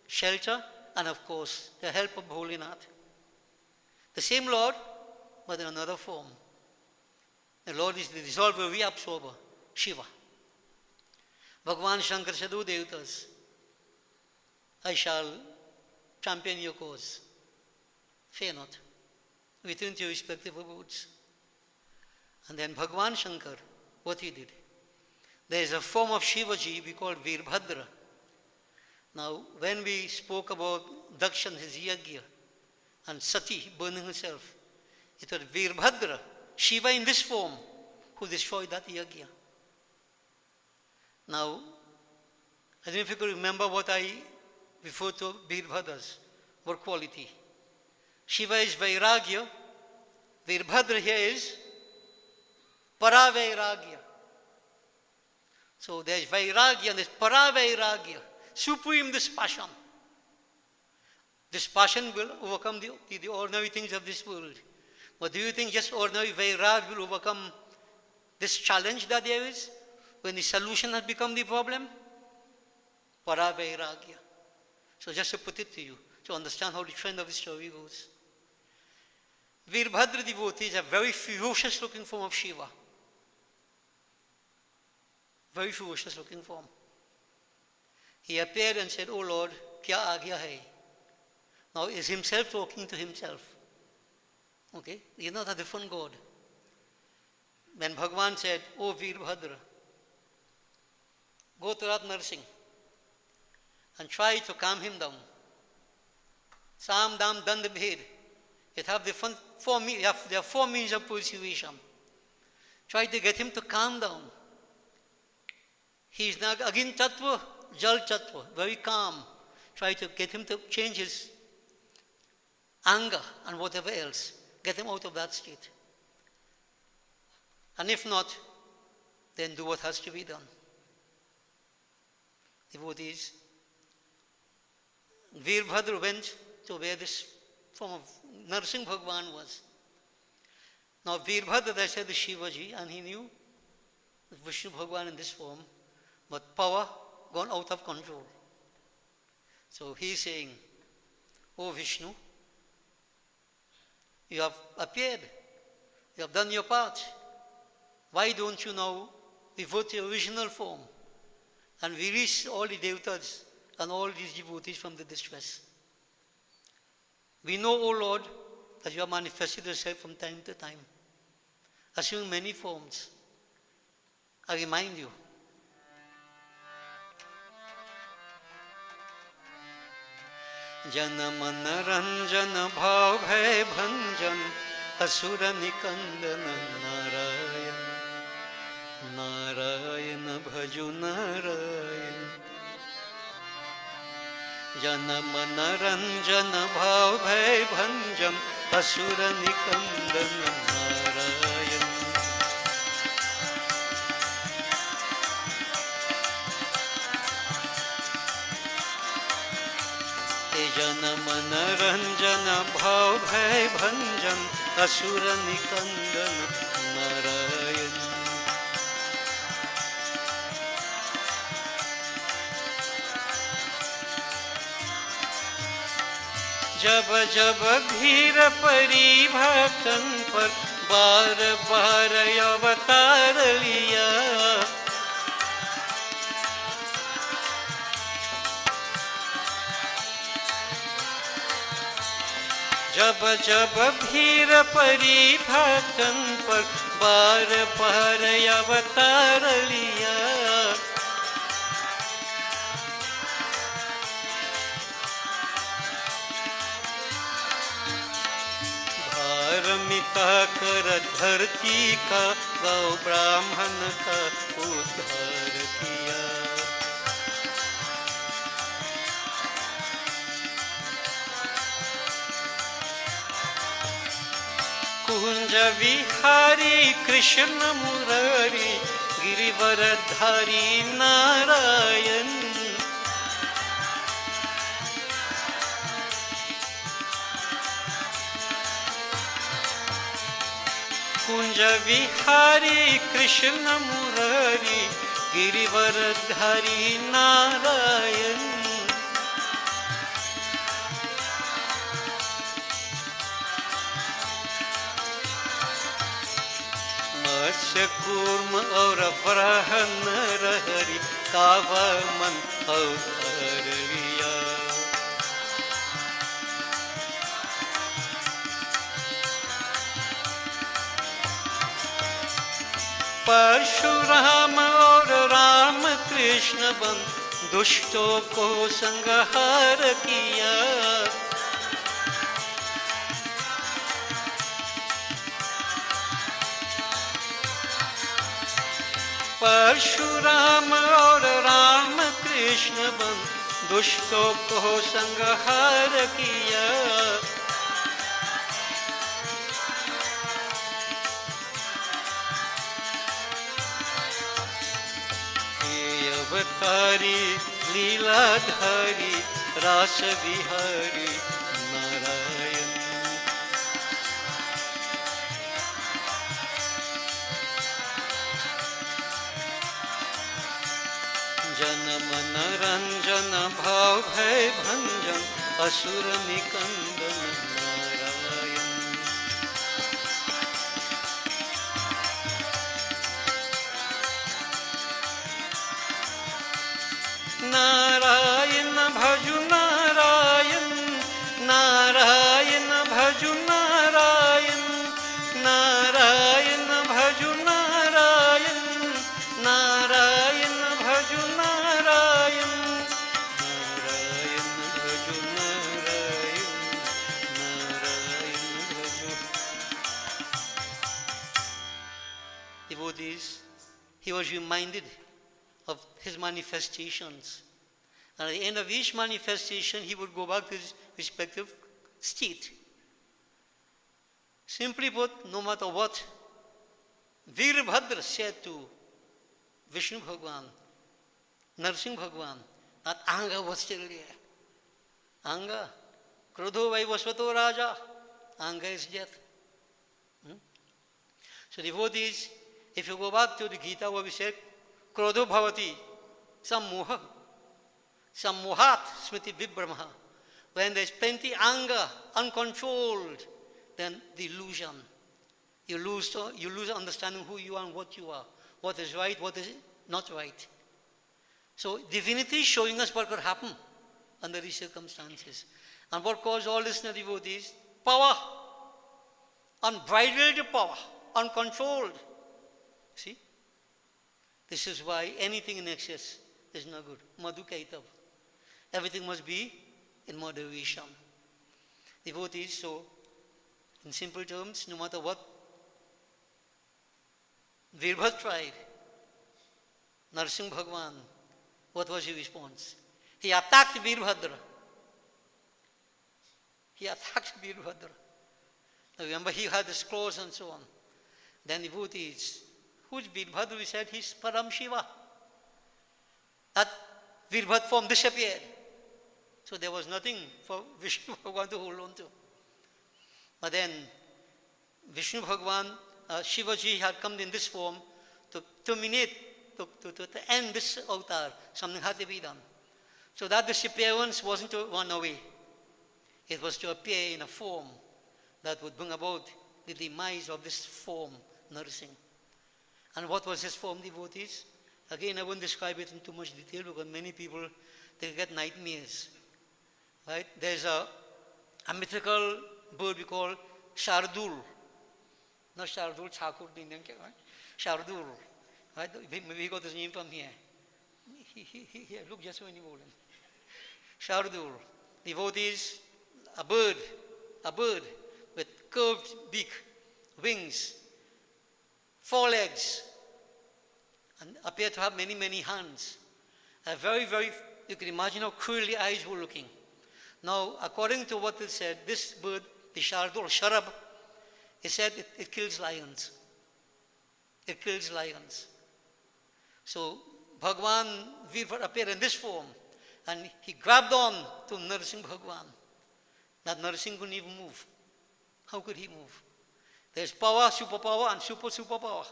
shelter and of course the help of Holy Nath. The same Lord, but in another form. The Lord is the dissolver, reabsorber, Shiva. Bhagwan Shankar said, "O Devatas, I shall champion your cause. Fear not. Return to your respective abodes." And then Bhagwan Shankar, what he did? There is a form of Shivaji we call Virbhadra. Now, when we spoke about Dakshan, his yagya, and Sati burning herself, it was Virbhadra, Shiva in this form, who destroyed that yagya. Now, I don't know if you could remember what I referred to Virbhadras, what quality. Shiva is Vairagya, Virbhadra here is Paravairagya. So there's Vairagya and there's Paravairagya, supreme dispassion. Dispassion will overcome the ordinary things of this world. But do you think just ordinary Vairag will overcome this challenge that there is when the solution has become the problem? Paravairagya. So just to put it to you, to understand how the trend of the story goes. Virbhadra devotee is a very ferocious looking form of Shiva. Very ferocious looking form. He appeared and said, "Oh Lord, kya agya hai?" Now is himself talking to himself. Okay? He is not a different God. When Bhagwan said, "Oh Virbhadra, go to that nursing and try to calm him down. Sam, Dam, Dand, Bhed. There are four means of persuasion. Try to get him to calm down. He is now Agin Tattva, Jal Tattva, very calm. Try to get him to change his anger and whatever else. Get him out of that state. And if not, then do what has to be done." Devotees, Virbhadra went to where this form of nursing Bhagwan was. Now Virbhadra, they said, the Shivaji, and he knew Vishnu Bhagwan in this form, but power gone out of control. So he is saying, "Oh Vishnu, you have appeared, you have done your part. Why don't you now revert to your original form and release all the devatas and all these devotees from the distress? We know, O Lord, that you have manifested yourself from time to time, assuming many forms. I remind you, जन मन रंजन भाव भय भंजन असुर निकंदन नारायण नारायण भजु नारायण जन मन रंजन भाव भय भंजन असुर निकंदन नारायण जन मन रंजन भाव भय भंजन असुर निकंदन नारायण जब जब भीर परी भक्तन पर बार बार अवतार लिया जब जब भीर परी भक्तन पर बार बार अवतार लिया भार मिटा कर धरती का गौ ब्राह्मण का उद्धार किया कुंज विहारी कृष्ण मुरारी गिरिवरधारी नारायण कुंज विहारी कृष्ण मुरारी गिरिवरधारी नारायण मत्स्य कूर्म और वराह नरहरि कावा मन अवतार लिया परशुराम और राम कृष्ण बन दुष्टों को संहार किया परशुराम और राम कृष्ण बन दुष्टों को संहार किया हे अवतारी लीलाधारी रास विहारी नारायण जन मन रंजन भाव भय भंजन असुर निकंदन Narayan Narayan भजु Narayan Narayan भजु Narayan Narayan भजु Narayan Narayan भजु Narayan Narayan भजु Narayan Narayan भजु devotees, he was reminded of his manifestations. And at the end of each manifestation, he would go back to his respective state. Simply put, no matter what, Veerbhadra said to Vishnu Bhagwan, Narsingh Bhagwan, that Anga was still there. Anga, Krodho Vaivasvato Raja, Anga is dead. So devotees, if you go back to the Gita where we said, Krodho Bhavati, Sammoha, Sammohat Smriti Vibhramaha. When there's plenty anger, uncontrolled, then the illusion. You lose understanding who you are and what you are. What is right, what is not right. So divinity is showing us what could happen under these circumstances. And what caused all this, devotees? Power. Unbridled power. Uncontrolled. See? This is why anything in excess is not good. Madhu Kaitav. Everything must be in moderation. Devotees, so in simple terms, no matter what Virbhat tried, Narsingh Bhagwan, what was his response? He attacked Virbhadra. He attacked Virbhadra. Now remember, he had the scrolls and so on. Then devotees, who's Virbhadra? We said he's Param Shiva. That Virbhat form disappeared. So there was nothing for Vishnu Bhagwan to hold on to. But then Vishnu Bhagwan, Shivaji had come in this form to terminate, to end this avatar. Something had to be done. So that disappearance wasn't to run away. It was to appear in a form that would bring about the demise of this form, nursing. And what was this form, devotees? Again, I won't describe it in too much detail because many people, they get nightmares. Right? There's a mythical bird we call Shardul. Not Shardul, Thakur, the Indian, right? Shardul. Right? We got this name from here. Here, look just when you hold him. Shardul. Devotees, a bird with curved beak, wings, 4 legs, and appear to have many, many hands. A very, very, you can imagine how cruelly eyes were looking. Now, according to what it said, this bird, the Shardul, Sharab, it said it kills lions. It kills lions. So, Bhagwan Virvat appeared in this form, and he grabbed on to Narsingh Bhagwan. That Narsingh couldn't even move. How could he move? There's power, superpower, and superpower,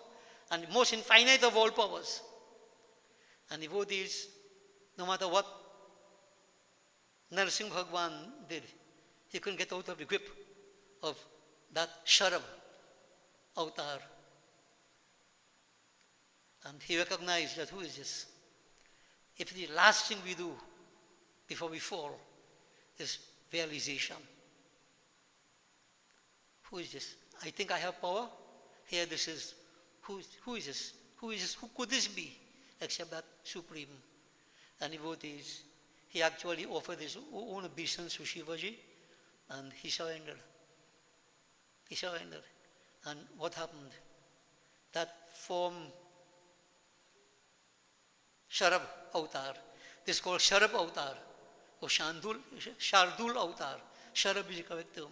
and the most infinite of all powers. And devotees, no matter what Narsingh Bhagwan did, he couldn't get out of the grip of that Sharab avatar. And he recognized that, who is this? If the last thing we do before we fall is realization. Who is this? I think I have power. Here this is, who is this? Who is this? Who could this be? Except that Supreme. And devotees, he actually offered his own obeisance to Shivaji, and he surrendered. He surrendered. And what happened? That form, Sharab avatar, this is called Sharab avatar, or Shardul avatar. Sharab is the correct term.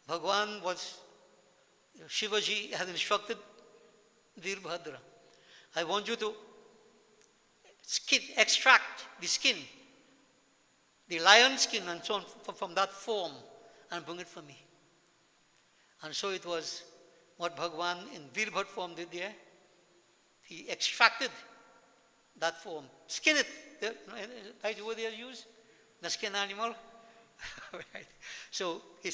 Bhagwan was, Shivaji had instructed Virbhadra, I want you to extract the skin, the lion skin and so on from that form and bring it for me. And so it was what Bhagwan in Virbhat form did there. He extracted that form, skin it. That's the word they used, the skin animal. Right. So he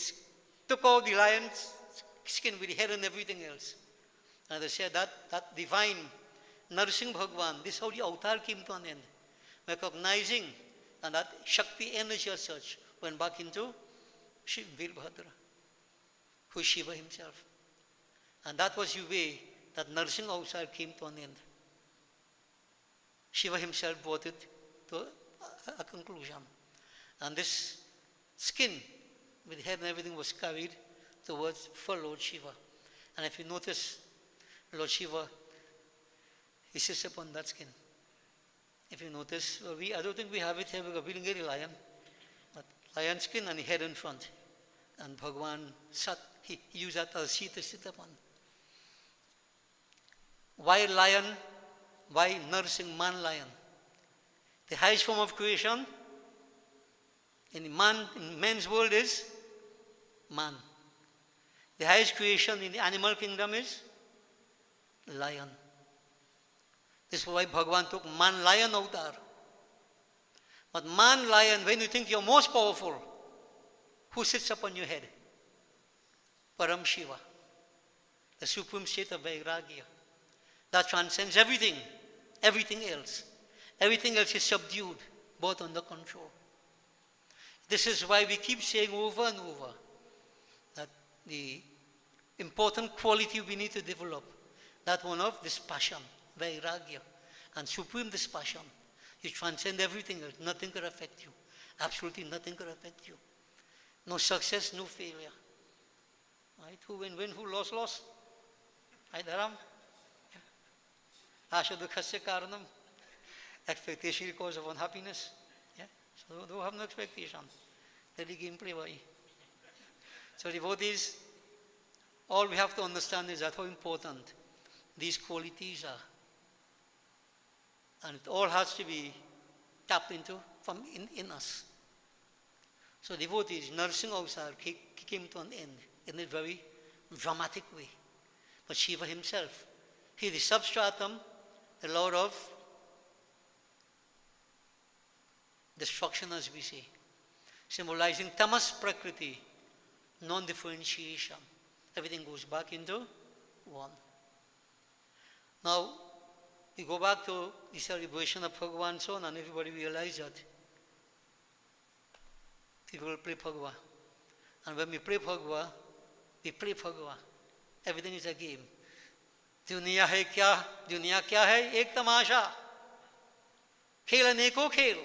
took out the lion's skin with the head and everything else. And they said that divine Narsingh Bhagwan, this is how the avatar came to an end. Recognizing, and that Shakti energy as such went back into Virbhadra, who is Shiva himself. And that was the way that Narsingh avatar came to an end. Shiva himself brought it to a conclusion. And this skin with head and everything was carried towards for Lord Shiva. And if you notice, Lord Shiva, he sits upon that skin. If you notice, I don't think we have it here because we didn't get a lion. But lion skin and the head in front. And Bhagwan sat, he used that as a seat to sit upon. Why lion? Why nursing man lion? The highest form of creation in man's world is man. The highest creation in the animal kingdom is lion. This is why Bhagwan took man-lion avatar. But man-lion, when you think you're most powerful, who sits upon your head? Param Shiva, the supreme state of Vairagya. That transcends everything else. Everything else is subdued, both under control. This is why we keep saying over and over that the important quality we need to develop, that one of dispassion, Vairagya, and supreme dispassion. You transcend everything else, nothing can affect you. Absolutely nothing could affect you. No success, no failure. Right? Who win, who loss. Right, Dharam? Asha dukhasya karanam. Expectation is cause of unhappiness. Yeah? So don't have no expectation. Let the game play by. So devotees, all we have to understand is that how important these qualities are. And it all has to be tapped into from in us. So devotees, nursing outside came to an end in a very dramatic way. But Shiva himself, he is the substratum, the lord of destruction, as we say, symbolizing tamas prakriti, non-differentiation. Everything goes back into one. Now, we go back to the celebration of Phagwah and so on, and everybody realizes that people play Phagwah. And when we play Phagwah, we play Phagwah. Everything is a game. दुनिया है क्या, दुनिया क्या है, एक तमाशा. खेल अनेकों खेल.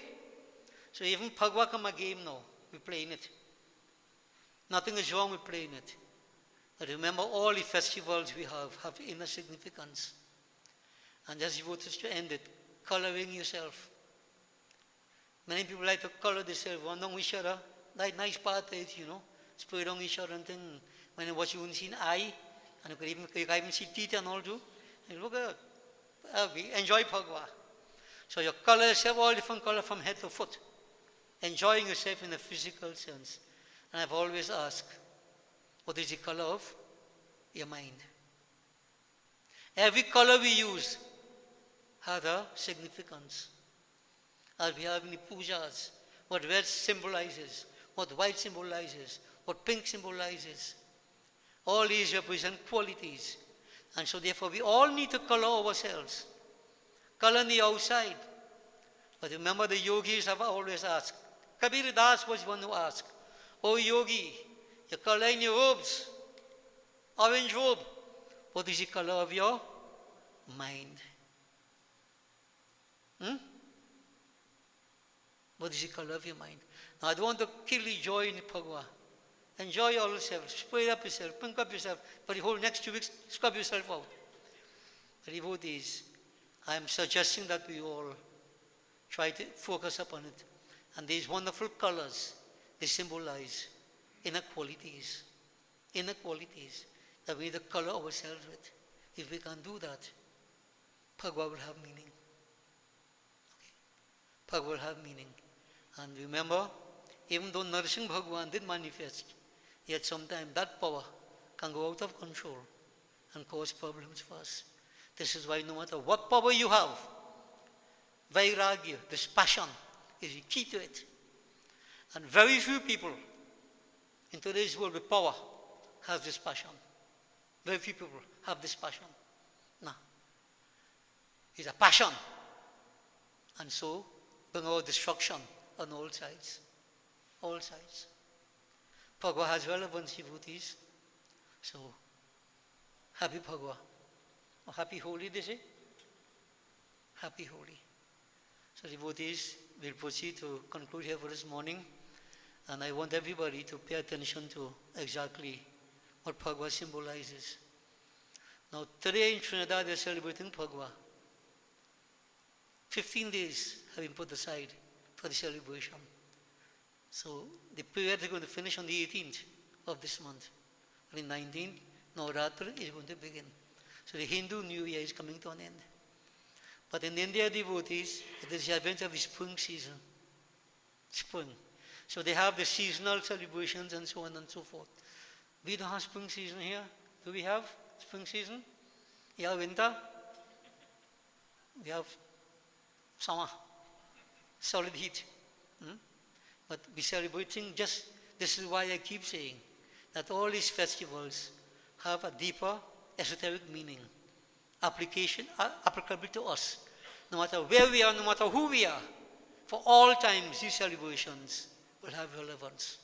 So even Phagwah become a game now. We're playing it. Nothing is wrong with playing it. But remember, all the festivals we have inner significance. And just devoted to end it, coloring yourself. Many people like to color themselves, run on each other, like nice parties, spray on each other and thing. When you watch, you won't see an eye, and you can even see teeth and all too. And look at it. Enjoy Phagwah. So you color yourself all different color from head to foot. Enjoying yourself in a physical sense. And I've always asked, what is the color of your mind? Every color we use has a significance. As we have in the pujas, what red symbolizes, what white symbolizes, what pink symbolizes. All these represent qualities. And so therefore we all need to color ourselves. Color on the outside. But remember, the yogis have always asked. Kabir Das was one who asked, "Oh yogi, you're coloring your robes, orange robe. What is the color of your mind? What is the color of your mind?" Now I don't want to kill the joy in the Phagwah. Enjoy yourself, spray up yourself, pink up yourself. For the whole next 2 weeks, scrub yourself out. The devotees, I am suggesting that we all try to focus upon it. And these wonderful colors, they symbolize inner qualities that we need to color ourselves with. If we can do that, Phagwah will have meaning. Okay. Phagwah will have meaning. And remember, even though nourishing Bhagwan did manifest, yet sometimes that power can go out of control and cause problems for us. This is why no matter what power you have, vairagya, this passion, is the key to it. And very few people in today's world with power have this passion. Very few people have this passion. No. It's a passion. And so, bring about destruction on all sides. All sides. Phagwah has relevance, devotees. So, happy Phagwah. Or happy Holi, they say? Happy Holi. So, devotees, we'll proceed to conclude here for this morning. And I want everybody to pay attention to exactly what Phagwah symbolizes. Now, today in Trinidad, they're celebrating Phagwah. 15 days have been put aside for the celebration. So, the period is going to finish on the 18th of this month. On the 19th, Navratri is going to begin. So, the Hindu New Year is coming to an end. But in India, devotees, it is the advent of the spring season. Spring. So, they have the seasonal celebrations and so on and so forth. We don't have spring season here. Do we have spring season? We have winter. We have summer. Solid heat. But we celebrating just, this is why I keep saying that all these festivals have a deeper esoteric meaning, applicable to us. No matter where we are, no matter who we are, for all times these celebrations will have relevance.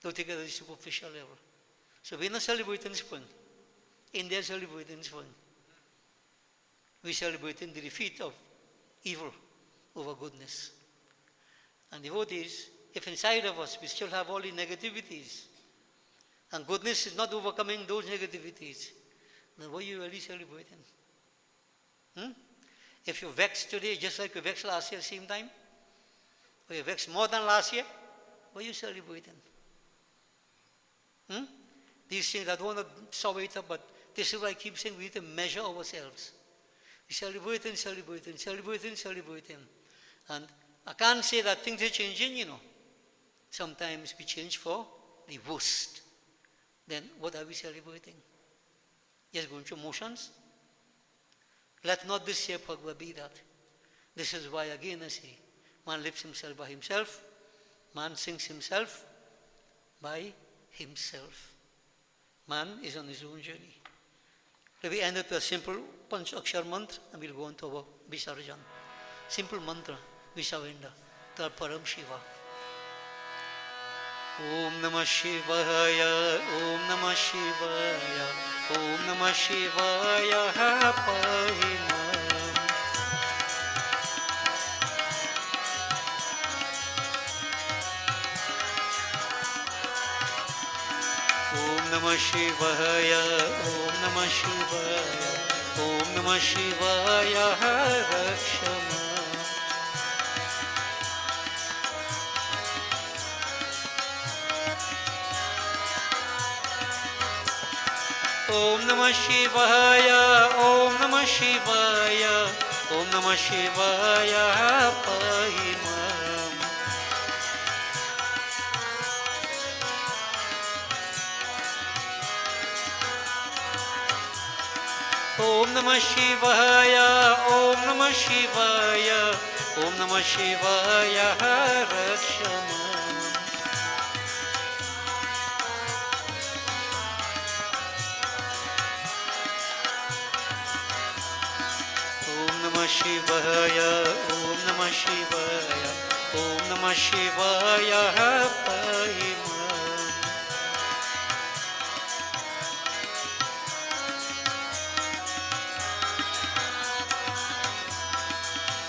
Don't take it at a superficial level. So we're not celebrating spring. India is celebrating spring. We're celebrating the defeat of evil over goodness. And devotees, if inside of us we still have all the negativities, and goodness is not overcoming those negativities, then what are you really celebrating? If you vex today just like you vexed last year same time, or you vexed more than last year, what are you celebrating? These things, I don't want to sour it up, but this is why I keep saying we need to measure ourselves. We celebrating. And I can't say that things are changing, Sometimes we change for the worst. Then what are we celebrating? Just going through motions? Let not this year Phagwah be that. This is why again I say, man lives himself by himself, man sings himself by himself. Man is on his own journey. So we end with a simple Panch Akshar mantra and we'll go on to our Visarjan. Simple mantra, we surrender to our Param Shiva. Om Namah Shivaya, Om Namah Shivaya, Om Namah Shivaya, Pahinam. Om Namah Shivaya, Om Namah Shivaya, Om Namah Shivaya, Rakshama. Om Namah Shivaya, Om Namah Shivaya, Om Namah Shivaya, Pahimam. Om Namah Shivaya, Om Namah Shivaya, Om Namah Shivaya, Rakshama. Om Namah Shivaya, Om Namah Shivaya, Om Namah Shivaya, Pahimam.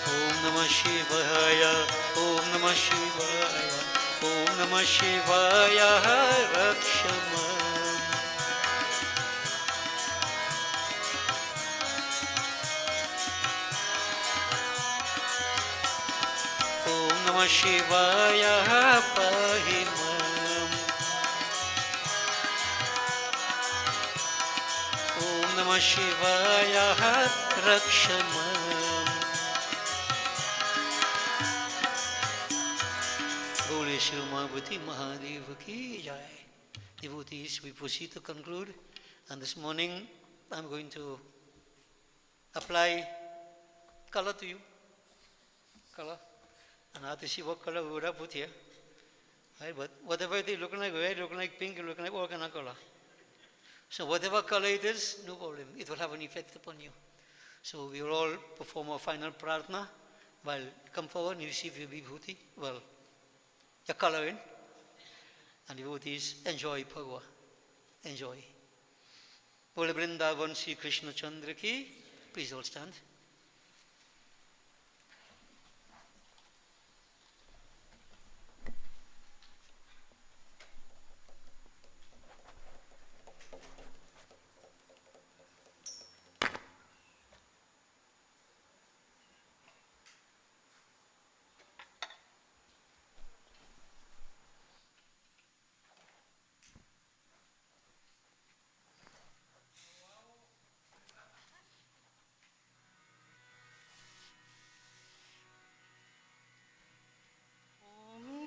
Om Namah Shivaya, Om Namah Shivaya, Om Namah Shivaya, Rakshama. Om Namah Shivaya, Pahimam. Om Namah Shivaya, Rakshama. Bole Shri Mahapati Mahadev ki jai. Devotees, we proceed to conclude. And this morning, I'm going to apply color to you. Color. And I have to see what color we would have put here. Right? But whatever it is, looking like red, looking like pink, looking like all kind of color. So whatever color it is, no problem. It will have an effect upon you. So we will all perform our final prarthana while come forward and receive your vibhuti. Well, your coloring. And devotees, enjoy Phagwah. Enjoy. Bole Vrindavan Sri Krishna Chandra ki. Please all stand.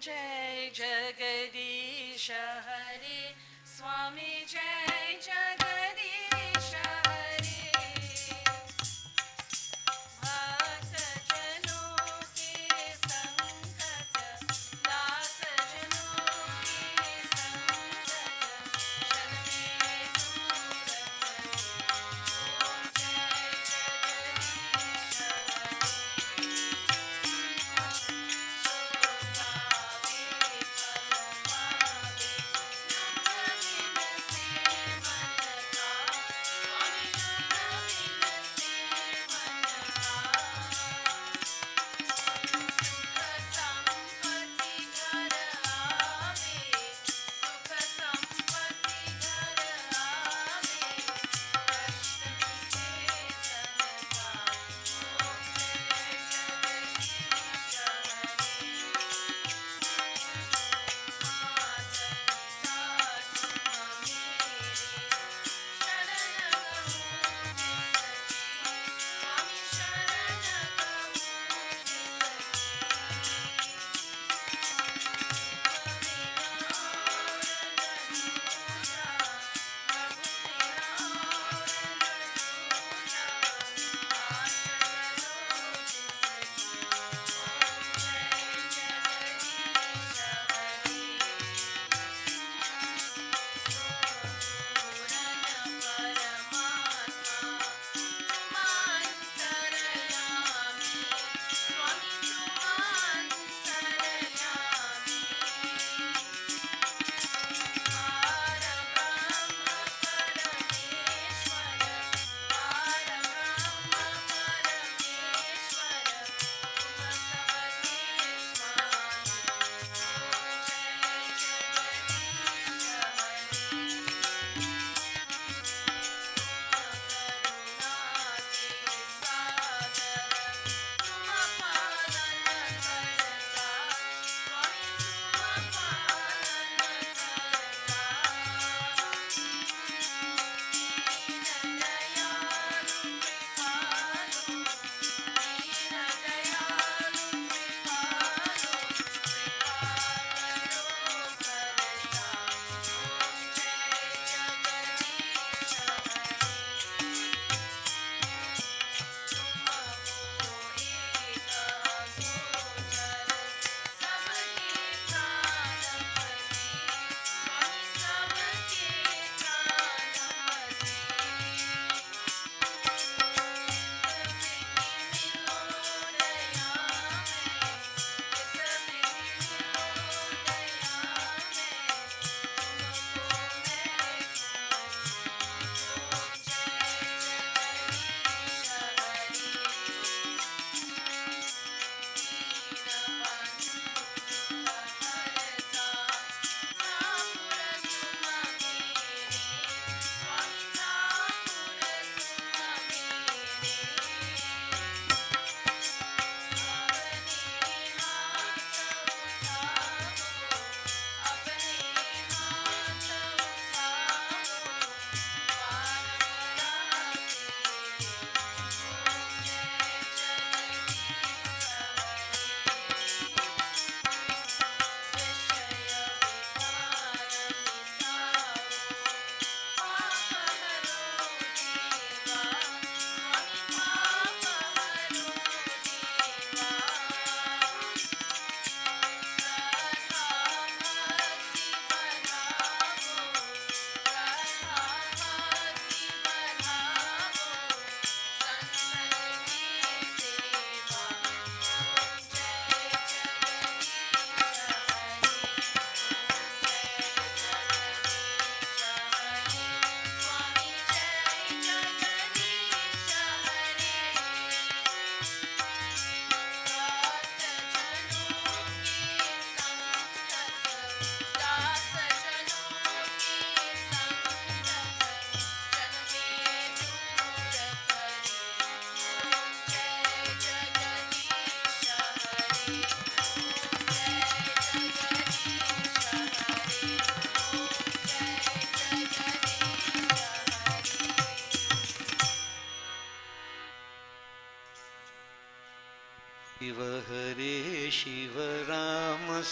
Jai Jagadish Hari Swami Jai Jagadish Hari Bhakta Jano Ki Sangat Das Jano Ki Sangat Sharmi Om Jai Jagadish Hari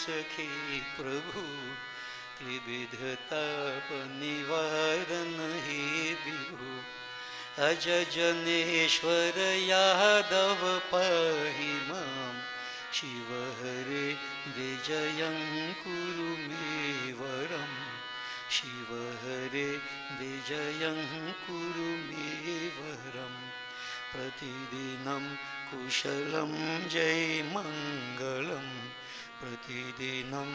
सखी प्रभु त्रिविध ताप निवारण हे विभु अज जनेश्वर यादव पाहि मां शिव हरे विजयं कुरु मे वरम् शिव हरे विजयं कुरु मे वरम् प्रतिदिनं कुशलं जय मङ्गलं प्रतिदिनं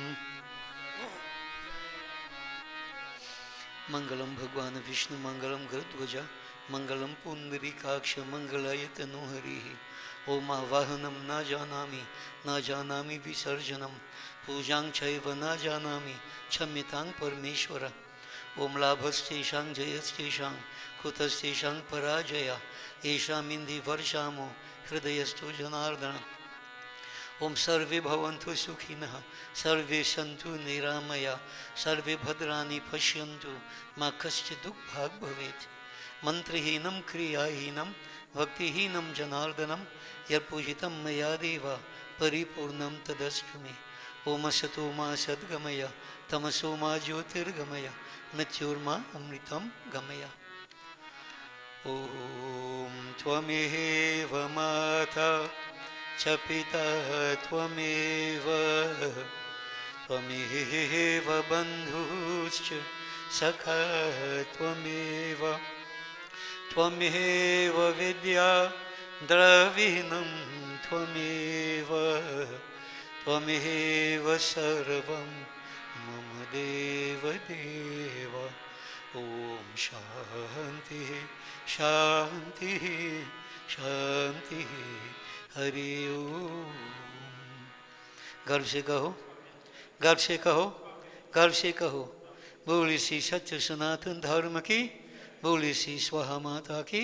मंगलम भगवान विष्णु मंगलम गरुध्वज मंगलम पुंडरीकाक्ष मंगलाय तनोहरि ओम आवाहनम न जानामि विसर्जनम पूजां चैव न जानामि क्षम्यतां परमेश्वर ओम लाभस्तेषां जयस्तेषां कुतस्तेषां पराजय येषामिन्धि वर्षामो हृदयस्थो जनार्दन ओम सर्वे भवन्तु सुखिनः सर्वे सन्तु निरामया सर्वे भद्राणि पश्यन्तु मा कश्चित् दुःखभाग् भवेत् मन्त्रहीनं क्रियाहीनं भक्तिहीनं जनार्दनं यत्पूजितं मया देव परिपूर्णं तदस्तु मे ओम असतो मा सद्गमय तमसो मा ज्योतिर्गमय मृत्योर्मा अमृतं गमय ओम त्वमेव माता च पिता त्वमेव त्वमेव बन्धुश्च सखा त्वमेव त्वमेव विद्या द्रविणं त्वमेव त्वमेव सर्वं मम देव देव ॐ शान्तिः शान्तिः शान्तिः हरि ओम गर्व से कहो गर्व से कहो गर्व से कहो बोली सी सत्य सनातन धर्म की बोली सी स्वाहा माता की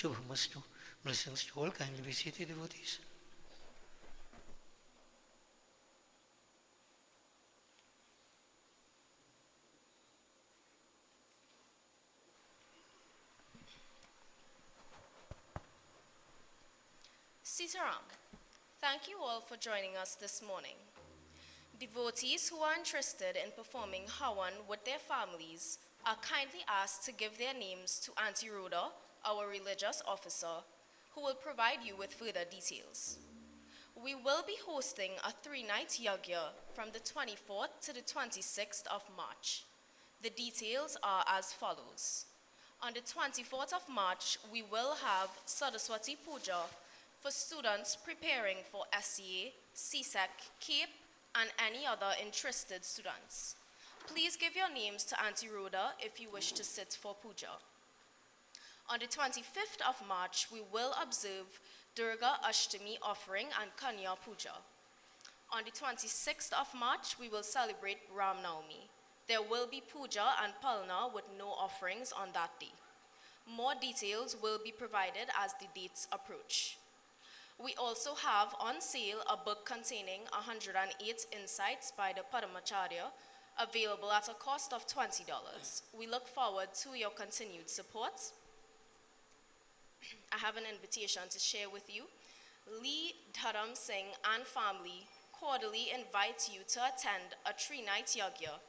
शुभमस्तु blessings to all kindly be seated devotees Sitaram, thank you all for joining us this morning. Devotees who are interested in performing Hawan with their families are kindly asked to give their names to Auntie Rhoda, our religious officer, who will provide you with further details. We will be hosting a 3-night yagya from the 24th to the 26th of March. The details are as follows. On the 24th of March, we will have Saraswati Puja for students preparing for SCA, CSEC, CAPE, and any other interested students. Please give your names to Auntie Rhoda if you wish to sit for puja. On the 25th of March, we will observe Durga Ashtami offering and Kanya Puja. On the 26th of March, we will celebrate Ram Navami. There will be puja and palna with no offerings on that day. More details will be provided as the dates approach. We also have on sale a book containing 108 insights by the Paramacharya, available at a cost of $20. We look forward to your continued support. I have an invitation to share with you. Lee Dharam Singh and family cordially invite you to attend a 3-night yagya.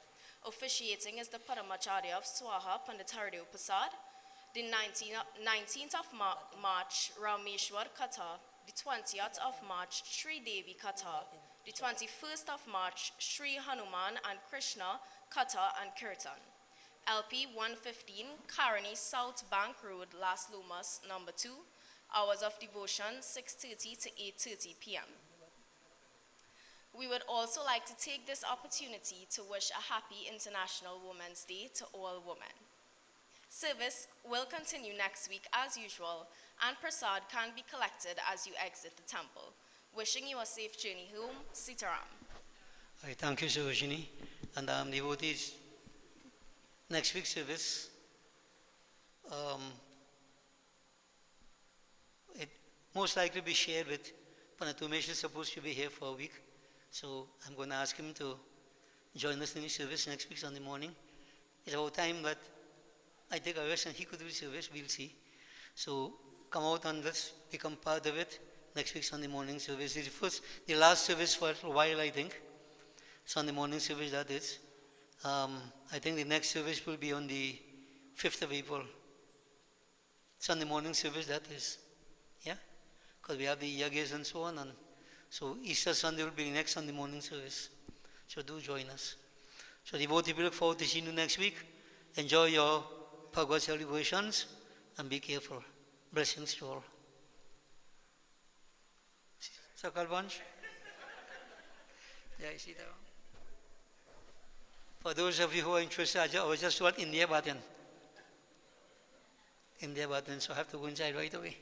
Officiating is the Paramacharya of SWAHA, Pandit Haridev Prasad. The 19th of March, Rameshwar Katha. The 20th of March, Sri Devi Katha. The 21st of March, Sri Hanuman and Krishna Katha and Kirtan. LP 115, Karani South Bank Road, Las Lomas, number 2. Hours of devotion, 6:30 to 8:30 p.m. We would also like to take this opportunity to wish a happy International Women's Day to all women. Service will continue next week as usual, and prasad can be collected as you exit the temple. Wishing you a safe journey home, Sitaram. I thank you, Sarojini. And devotees, next week's service, it most likely be shared with Panatumesh is supposed to be here for a week. So I'm going to ask him to join us in the service next week Sunday morning. It's about time that I take a rest and he could do the service, we'll see. So come out and let's become part of it. Next week Sunday morning service is the last service for a while, I think. Sunday morning service that is. I think the next service will be on the 5th of April. Sunday morning service that is. Yeah? Because we have the yagis and so on. And so Easter Sunday will be the next Sunday morning service. So do join us. So devotee, we look forward to seeing you next week. Enjoy your Phagwah celebrations and be careful. Blessings to all. Sakal Bunch? Yeah, you see that one? For those of you who are interested, I was just told India button. India button, so I have to go inside right away.